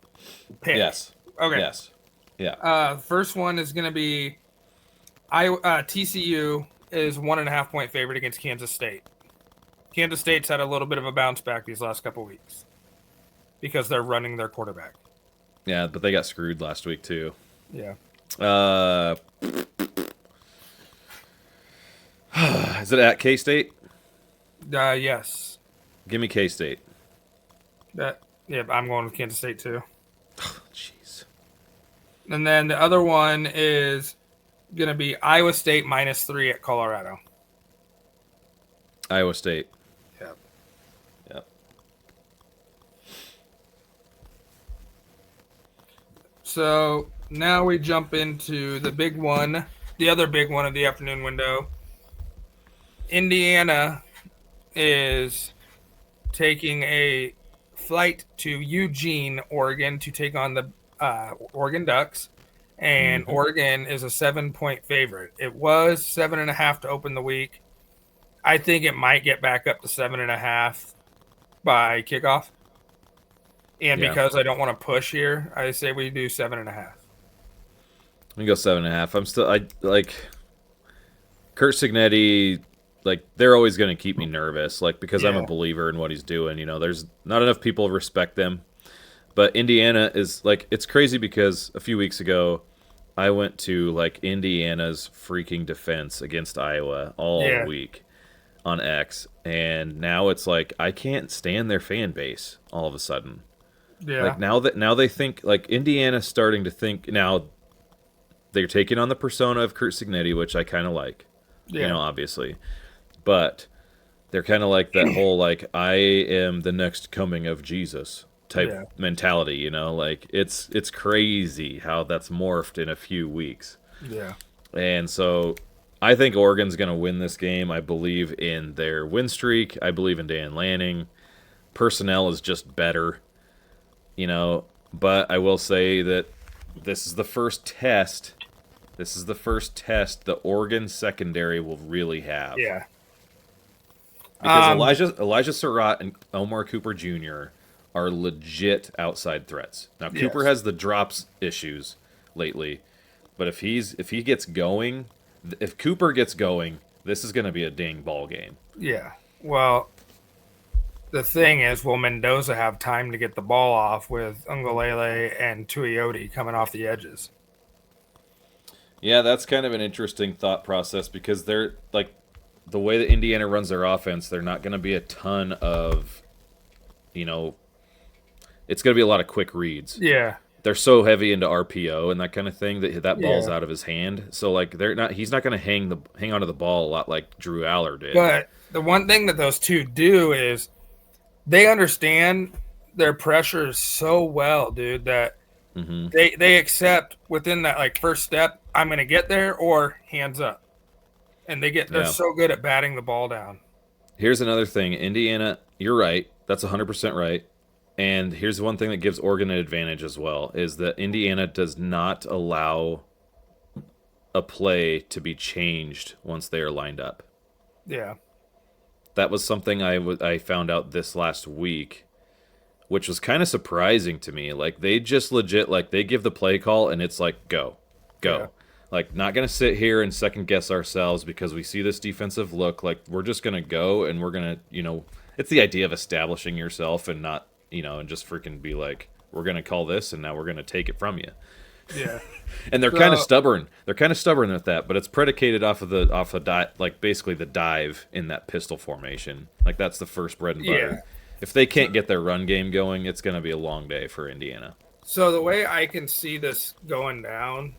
pick? Yes. Okay. Yes. Yeah. First one is going to be TCU is 1.5 point favorite against Kansas State. Kansas State's had a little bit of a bounce back these last couple weeks because they're running their quarterback. Yeah, but they got screwed last week too. Yeah. Is it at K-State? Yes. Give me K-State. I'm going with Kansas State too. Jeez. And then the other one is going to be Iowa State -3 at Colorado. Iowa State. Yep. So now we jump into the big one, the other big one of the afternoon window. Indiana is taking a flight to Eugene, Oregon, to take on the Oregon Ducks, and Oregon is a 7-point favorite. It was 7.5 to open the week. I think it might get back up to 7.5 by kickoff. And because I don't want to push here, I say we do 7.5. We go 7.5. I like Curt Cignetti. Like, they're always going to keep me nervous, like, because I'm a believer in what he's doing. You know, there's not enough people respect them. But Indiana is, like, it's crazy because a few weeks ago, I went to, like, Indiana's freaking defense against Iowa all week on X. And now it's like, I can't stand their fan base all of a sudden. Yeah. Like, now they think, like, Indiana's starting to think, now they're taking on the persona of Curt Cignetti, which I kind of like, you know, obviously. But they're kind of like that whole, like, I am the next coming of Jesus type mentality, you know? Like, it's crazy how that's morphed in a few weeks. Yeah. And so I think Oregon's going to win this game. I believe in their win streak. I believe in Dan Lanning. Personnel is just better, you know? But I will say that this is the first test. This is the first test the Oregon secondary will really have. Yeah. Because Elijah Surratt and Omar Cooper Jr. are legit outside threats. Now Cooper has the drops issues lately, but if he gets going, if Cooper gets going, this is going to be a dang ball game. Yeah. Well, the thing is, will Mendoza have time to get the ball off with Ungolele and Tuioti coming off the edges? Yeah, that's kind of an interesting thought process because they're like, the way that Indiana runs their offense, they're not going to be a ton of, you know, it's going to be a lot of quick reads. Yeah. They're so heavy into RPO and that kind of thing that ball's out of his hand. So like he's not going to hang onto the ball a lot like Drew Aller did. But the one thing that those two do is they understand their pressure so well, dude, that they accept within that like first step, I'm going to get there or hands up. And they're so good at batting the ball down. Here's another thing. Indiana, you're right. That's 100% right. And here's one thing that gives Oregon an advantage as well, is that Indiana does not allow a play to be changed once they are lined up. Yeah. That was something I found out this last week, which was kind of surprising to me. Like, they just legit, like, they give the play call and it's like, go. Yeah. Like, not going to sit here and second guess ourselves because we see this defensive look. Like, we're just going to go and we're going to, you know, it's the idea of establishing yourself and not, you know, and just freaking be like, we're going to call this and now we're going to take it from you. Yeah. And they're kind of stubborn. They're kind of stubborn with that, but it's predicated off of like basically the dive in that pistol formation. Like, that's the first bread and butter. Yeah. If they can't get their run game going, it's going to be a long day for Indiana. So the way I can see this going down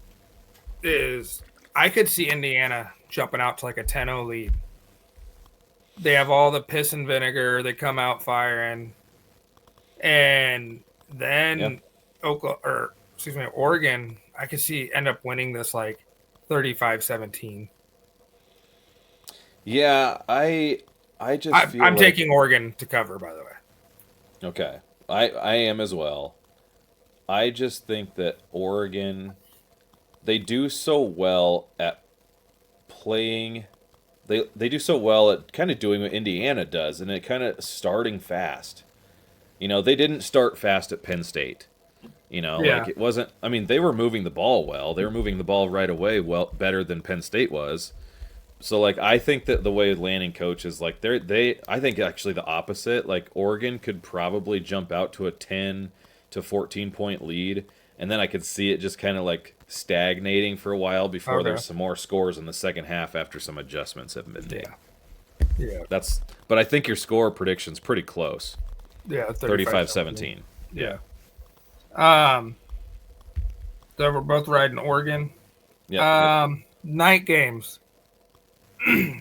is I could see Indiana jumping out to like a 10-0 lead. They have all the piss and vinegar. They come out firing. And then Oregon, I could see end up winning this like 35-17. Yeah, I'm taking Oregon to cover, by the way. Okay. I am as well. I just think that Oregon, they do so well at playing. They do so well at kind of doing what Indiana does, and it kind of starting fast. You know, they didn't start fast at Penn State. You know, like it wasn't. I mean, they were moving the ball well. They were moving the ball right away, well, better than Penn State was. So, like, I think that the way Lanning coaches, like, I think actually the opposite. Like, Oregon could probably jump out to a 10 to 14 point lead, and then I could see it just kind of like stagnating for a while before there's some more scores in the second half after some adjustments have been made. Yeah. But I think your score prediction's pretty close. Yeah, 35-17. Yeah. So we're both riding Oregon. Yeah. Night games.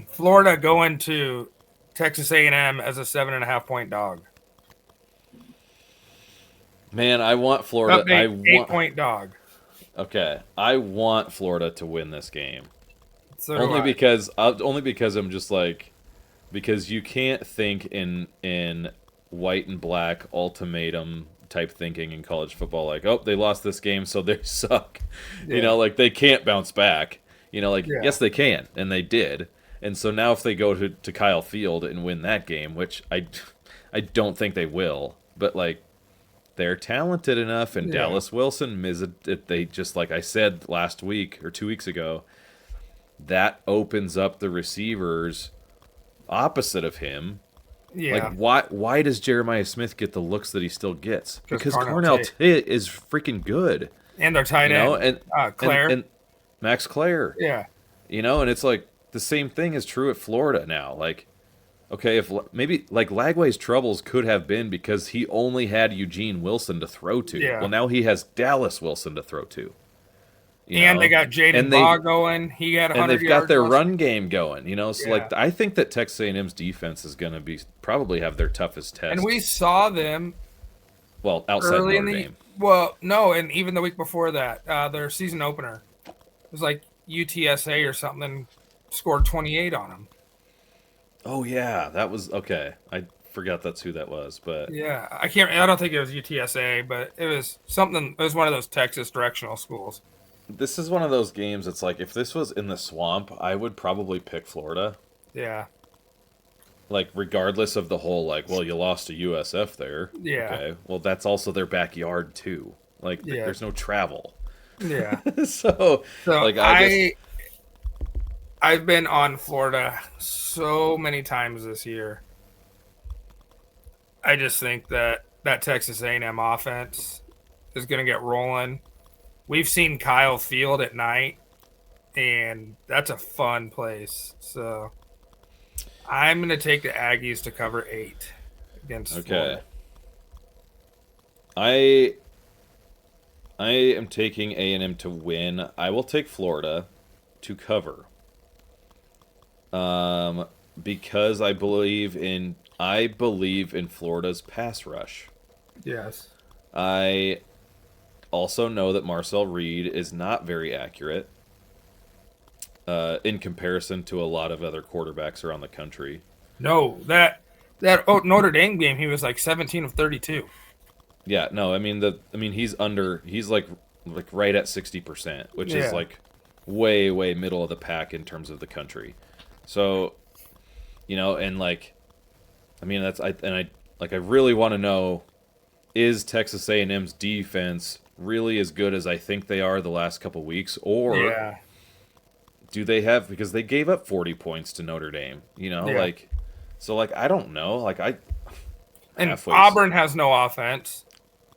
Florida going to Texas A&M as a 7.5 point dog. Man, I want Florida. 8 point dog. Okay, I want Florida to win this game. So do Only I. because I'm just like, because you can't think in white and black ultimatum type thinking in college football, like, oh, they lost this game so they suck. Yeah. Like they can't bounce back. Like, Yeah. yes they can, and they did. And so now if they go to Kyle Field and win that game, which I don't think they will, but like they're talented enough, and Yeah. Dallas Wilson is they just, like I said last week or 2 weeks ago, that opens up the receivers opposite of him. Yeah. Like, why does Jeremiah Smith get the looks that he still gets? Because Because Carnell Cornell Tate. Tate is freaking good, And their tight end, and Claire. and Max Clare, Yeah. and it's like the same thing is true at Florida now. Like, okay, if maybe like Lagway's troubles could have been because he only had Eugene Wilson to throw to. Yeah. Well, now he has Dallas Wilson to throw to. And they got Jaden Baugh going. He had 100 and they've yards got their last run game going. So Yeah. like I think that Texas A&M's defense is going to be probably have their toughest test. And we saw them outside early in Notre the Dame. well, no, and even the week before that, their season opener it was like UTSA or something scored 28 on them. Oh yeah, that was okay. I forgot that's who that was, but Yeah, I can't. I don't think it was UTSA, but it was something. It was one of those Texas directional schools. this is one of those games. It's like if this was in the swamp, I would probably pick Florida. Yeah, Like regardless of the whole like, well, you lost to USF there. Yeah. Okay. Well, that's also their backyard too. Like Yeah. there's no travel. yeah. So So like I've been on Florida so many times this year. I just think that Texas A&M offense is going to get rolling. We've seen Kyle Field at night, and that's a fun place. So I'm going to take the Aggies to cover 8 against okay. Florida. I am taking A&M to win. I will take Florida to cover. Because I believe in Florida's pass rush. Yes. I also know that Marcel Reed is not very accurate in comparison to a lot of other quarterbacks around the country. No, that Notre Dame game, he was like 17 of 32. Yeah, no, I mean he's like right at 60%, which is like way middle of the pack in terms of the country. So, and like, I mean I really want to know, is Texas A&M's defense really as good as I think they are the last couple weeks, or do they have, because they gave up 40 points to Notre Dame, like, so like I don't know, like and Auburn has no offense.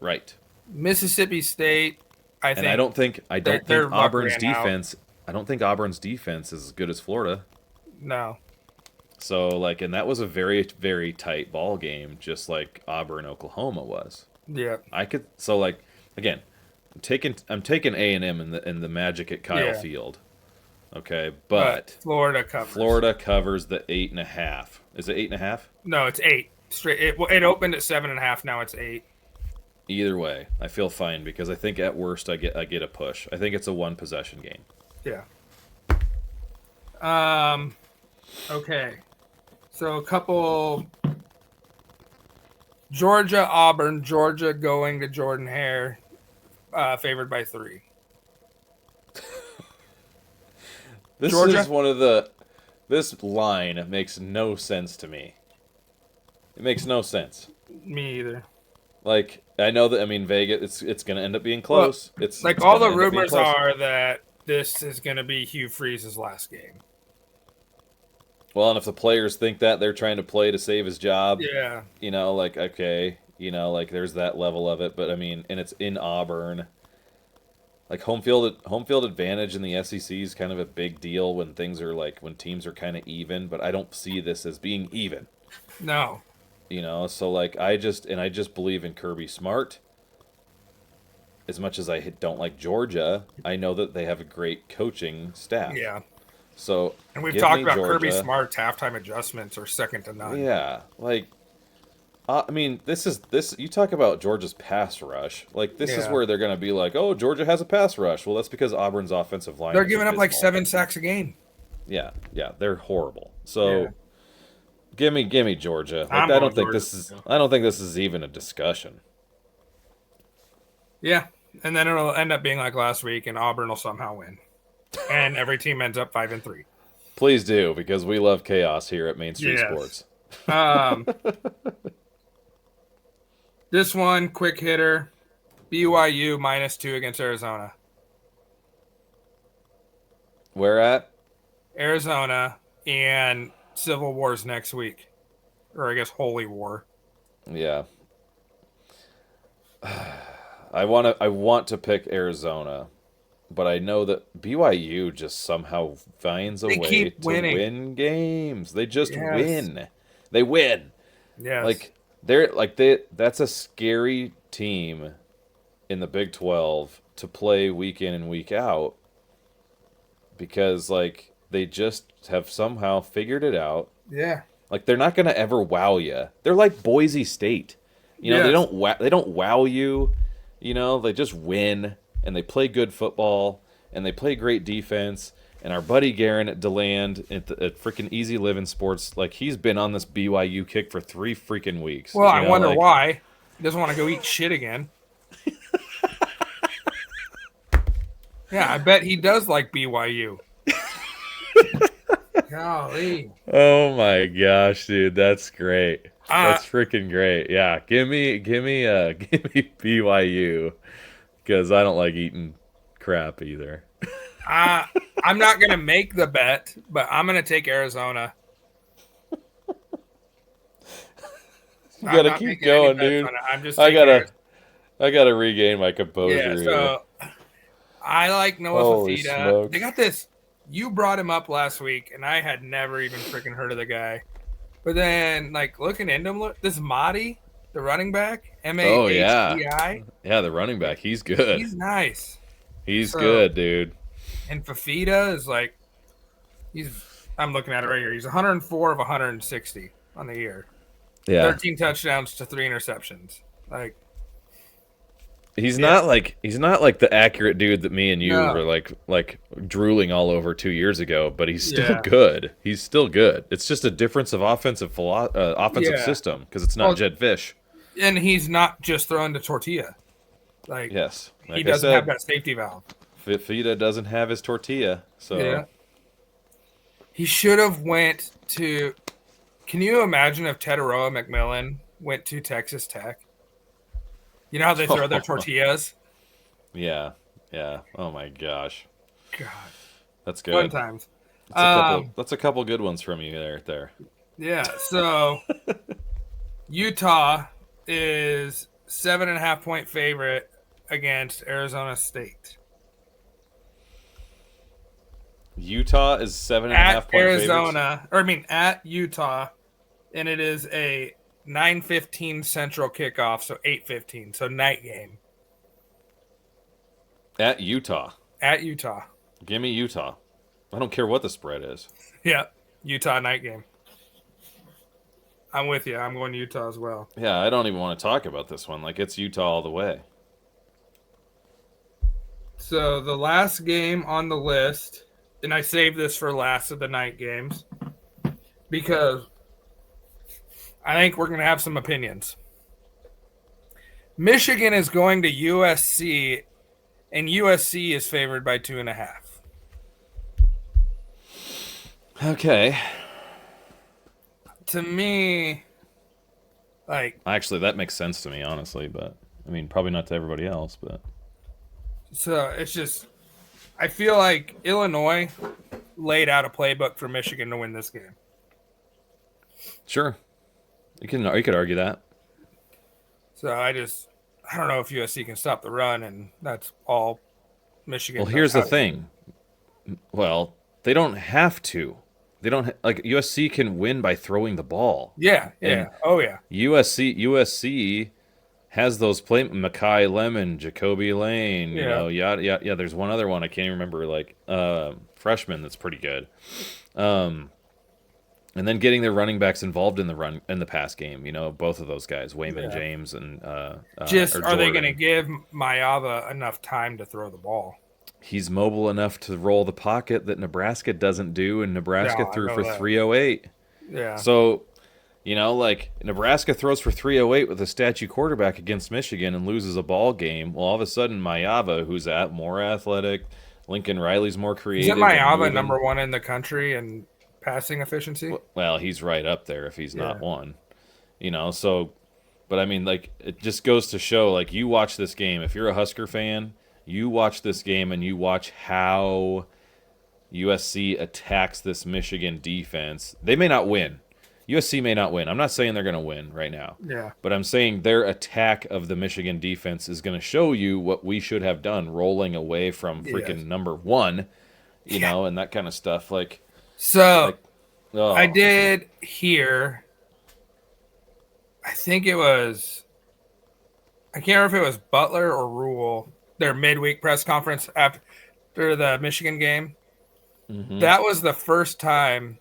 Right. Mississippi State, I don't think Auburn's defense. I don't think Auburn's defense is as good as Florida. No. So like, and that was a very very tight ball game, just like Auburn Oklahoma was. Yeah. So like, again, I'm taking A&M in the magic at Kyle Field. Okay, but Florida covers the 8.5. Is it 8.5? No, it's 8 straight. It opened at 7.5. Now it's 8. Either way, I feel fine because I think at worst I get a push. I think it's a 1 possession game. Yeah. Okay. So a couple. Georgia, Auburn. Georgia going to Jordan Hare, favored by 3. This line makes no sense to me. It makes no sense. Me either. Like, I know that, Vegas, it's going to end up being close. Well, it's all the rumors are that this is going to be Hugh Freeze's last game. Well, and if the players think that, they're trying to play to save his job. Yeah. Like, okay, like there's that level of it. But, and it's in Auburn. Like, home field advantage in the SEC is kind of a big deal when when teams are kind of even. But I don't see this as being even. No. So like I just believe in Kirby Smart. As much as I don't like Georgia, I know that they have a great coaching staff. Yeah. So, and we've talked about Georgia. Kirby Smart's halftime adjustments are second to none. Yeah, like I mean, this. You talk about Georgia's pass rush. Like this is Yeah. where they're going to be like, oh, Georgia has a pass rush. Well, that's because Auburn's offensive line They're is giving up like abysmal. 7 sacks a game. Yeah, yeah, they're horrible. Yeah. So give me Georgia. Like I'm I going don't think Georgia. this is. I don't think this is even a discussion. Yeah. And then it'll end up being like last week, and Auburn will somehow win. And every team ends up 5-3. Please do, because we love chaos here at Main Street Yes. Sports. This one, quick hitter. BYU -2 against Arizona. Where at? Arizona and Civil War's next week. Or I guess Holy War. Yeah. I want to pick Arizona, but I know that BYU just somehow finds a way to win games. They just win. They win. Yes. That's a scary team in the Big 12 to play week in and week out because like they just have somehow figured it out. Yeah. Like they're not going to ever wow you. They're like Boise State. You know, they don't wow you. You know, they just win and they play good football and they play great defense. And our buddy Garen DeLand at freaking Easy Living Sports, like he's been on this BYU kick for 3 freaking weeks. Well, I wonder why. He doesn't want to go eat shit again. Yeah, I bet he does like BYU. Golly. Oh my gosh, dude, that's great. That's freaking great. Yeah, give me BYU because I don't like eating crap either. I'm not gonna make the bet, but I'm gonna take Arizona. You gotta keep going, dude. I gotta regain my composure. Yeah, so I like Noah Fafita. They got this. You brought him up last week, and I had never even freaking heard of the guy. But then, like, looking into him, this Mahdi, the running back, M-A-H-D-I. Oh, yeah. Yeah, the running back. He's good. He's nice. He's good, dude. And Fafita is like, I'm looking at it right here. He's 104 of 160 on the year. Yeah. 13 touchdowns to 3 interceptions. Like, he's not like the accurate dude that me and you were like drooling all over 2 years ago, but he's still good. He's still good. It's just a difference of offensive system because it's not Jed Fish. And he's not just throwing to tortilla. Like, yes, like he doesn't have that safety valve. Fafita doesn't have his tortilla, so he should have went to. Can you imagine if Tedoroa McMillan went to Texas Tech? You know how they throw their tortillas? Yeah. Oh my gosh. God, that's good. Fun times. That's a couple good ones from you there. Yeah. So Utah is 7.5-point favorite against Arizona State. Utah is 7.5 at Arizona, at Utah, and it is a 9:15 Central kickoff, so 8:15, so night game. At Utah. Give me Utah. I don't care what the spread is. Yeah, Utah night game. I'm with you. I'm going to Utah as well. Yeah, I don't even want to talk about this one. Like, it's Utah all the way. So the last game on the list, and I saved this for last of the night games because I think we're going to have some opinions. Michigan is going to USC, and USC is favored by 2.5. Okay. To me, like... Actually, that makes sense to me, honestly, but... I mean, probably not to everybody else, but... So, it's just... I feel like Illinois laid out a playbook for Michigan to win this game. Sure. You could argue that. So, I don't know if USC can stop the run, and that's all Michigan. Well, here's the thing. Well, they don't have to. They don't USC can win by throwing the ball. Yeah. Oh yeah. USC has those Makai Lemon, Jacoby Lane, you know, yeah. There's one other one I can't even remember, freshman that's pretty good. And then getting their running backs involved in the pass game, both of those guys, Wayman James and just are they going to give Maeva enough time to throw the ball? He's mobile enough to roll the pocket that Nebraska doesn't do, and Nebraska threw for 308. Yeah. So, Nebraska throws for 308 with a statue quarterback against Michigan and loses a ball game. Well, all of a sudden, Maeva, who's more athletic, Lincoln Riley's more creative. Isn't Maeva number one in the country in passing efficiency? Well, he's right up there if he's not one. So, but I mean, it just goes to show, you watch this game. If you're a Husker fan, you watch this game and you watch how USC attacks this Michigan defense. They may not win. USC may not win. I'm not saying they're going to win right now. Yeah. But I'm saying their attack of the Michigan defense is going to show you what we should have done, rolling away from freaking number one, and that kind of stuff. I did hear, I think it was, I can't remember if it was Butler or Rule, their midweek press conference after the Michigan game. Mm-hmm. That was the first time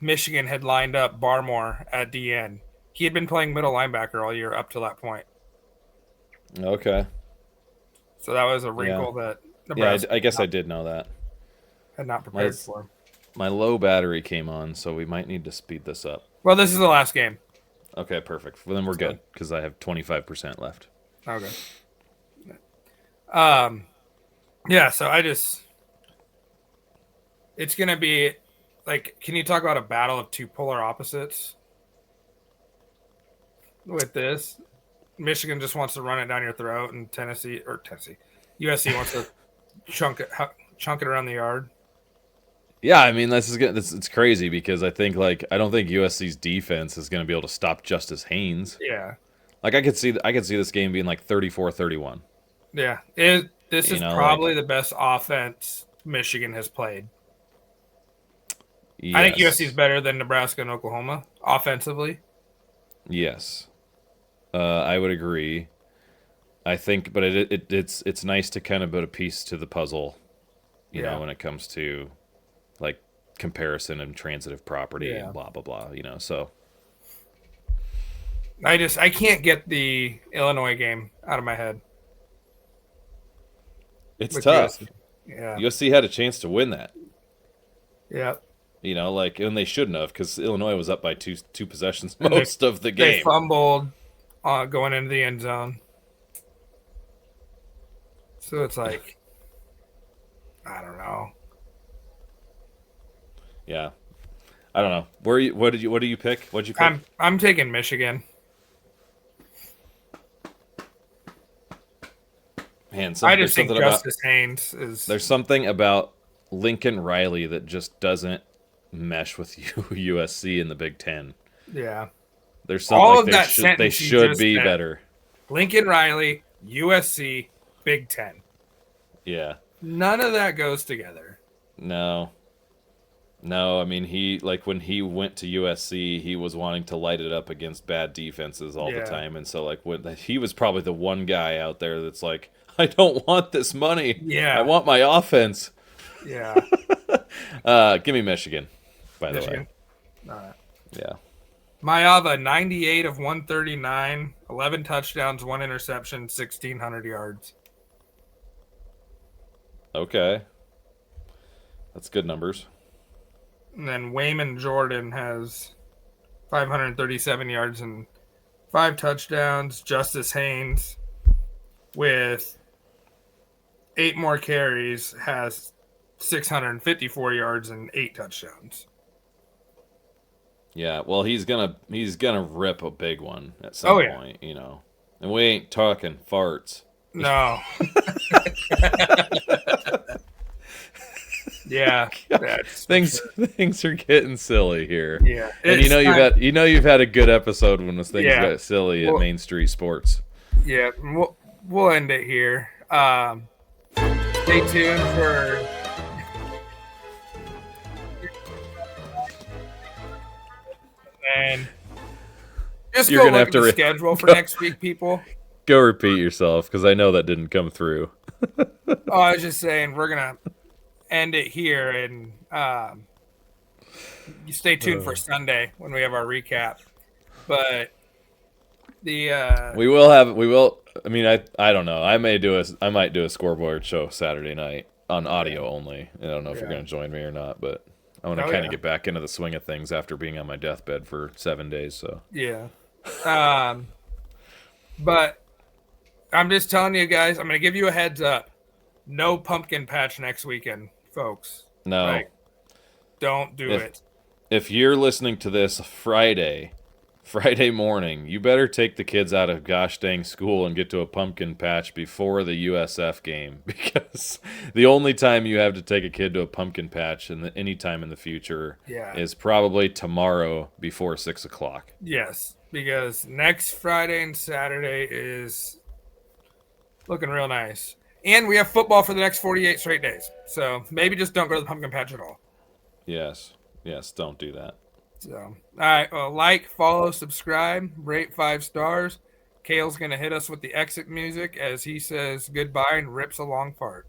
Michigan had lined up Barmore at DN. He had been playing middle linebacker all year up to that point. Okay. So that was a wrinkle that Nebraska I guess I did know that. Had not prepared for. My low battery came on, so we might need to speed this up. Well, this is the last game. Okay, perfect. Well, then we're good because I have 25% left. Okay. So it's going to be can you talk about a battle of two polar opposites with this? Michigan just wants to run it down your throat, and USC wants to chunk it around the yard. Yeah, I mean, it's crazy because I think I don't think USC's defense is going to be able to stop Justice Haynes. Yeah. I could see this game being 34-31. Yeah. This is probably the best offense Michigan has played. Yes. I think USC is better than Nebraska and Oklahoma offensively. Yes. I would agree. I think, but it's nice to kind of put a piece to the puzzle, when it comes to comparison and transitive property and blah blah blah. So I can't get the Illinois game out of my head. It's tough. USC. Yeah, USC had a chance to win that. Yeah. And they shouldn't have because Illinois was up by two possessions most of the game. They fumbled going into the end zone. So it's I don't know. Yeah, I don't know. What do you pick? What'd you pick? I'm taking Michigan. Man, I just think Justice Haynes is. There's something about Lincoln Riley that just doesn't mesh with USC in the Big Ten. Yeah, there's something they should be better. Lincoln Riley, USC, Big Ten. Yeah, none of that goes together. No, I mean when he went to USC, he was wanting to light it up against bad defenses all the time, and so he was probably the one guy out there that's I don't want this money. Yeah, I want my offense. Yeah. Give me Michigan, by the way. All right. Yeah. Maeva, 98 of 139, 11 touchdowns, 1 interception, 1,600 yards. Okay. That's good numbers. And then Wayman Jordan has 537 yards and 5 touchdowns. Justice Haynes, with 8 more carries, has 654 yards and 8 touchdowns. Yeah, well, he's gonna rip a big one at some point, And we ain't talking farts. No. Yeah, things are getting silly here. Yeah, and you've had a good episode when things got silly at Main Street Sports. Yeah, we'll end it here. Stay tuned for. And just go look at the schedule for next week, people. Go repeat yourself because I know that didn't come through. I was just saying we're gonna end it here, and You stay tuned for Sunday when we have our recap. But we will. I mean, I don't know. I might do a scoreboard show Saturday night on audio only. I don't know if you're going to join me or not, but I want to kind of get back into the swing of things after being on my deathbed for 7 days. So yeah. But I'm just telling you guys, I'm going to give you a heads up. No pumpkin patch next weekend, folks. No. Like, don't do it. If you're listening to this Friday morning, you better take the kids out of gosh dang school and get to a pumpkin patch before the USF game, because the only time you have to take a kid to a pumpkin patch any time in the future is probably tomorrow before 6 o'clock. Yes, because next Friday and Saturday is looking real nice. And we have football for the next 48 straight days. So maybe just don't go to the pumpkin patch at all. Yes, don't do that. So, all right, well, like, follow, subscribe, rate 5 stars. Kale's going to hit us with the exit music as he says goodbye and rips a long fart.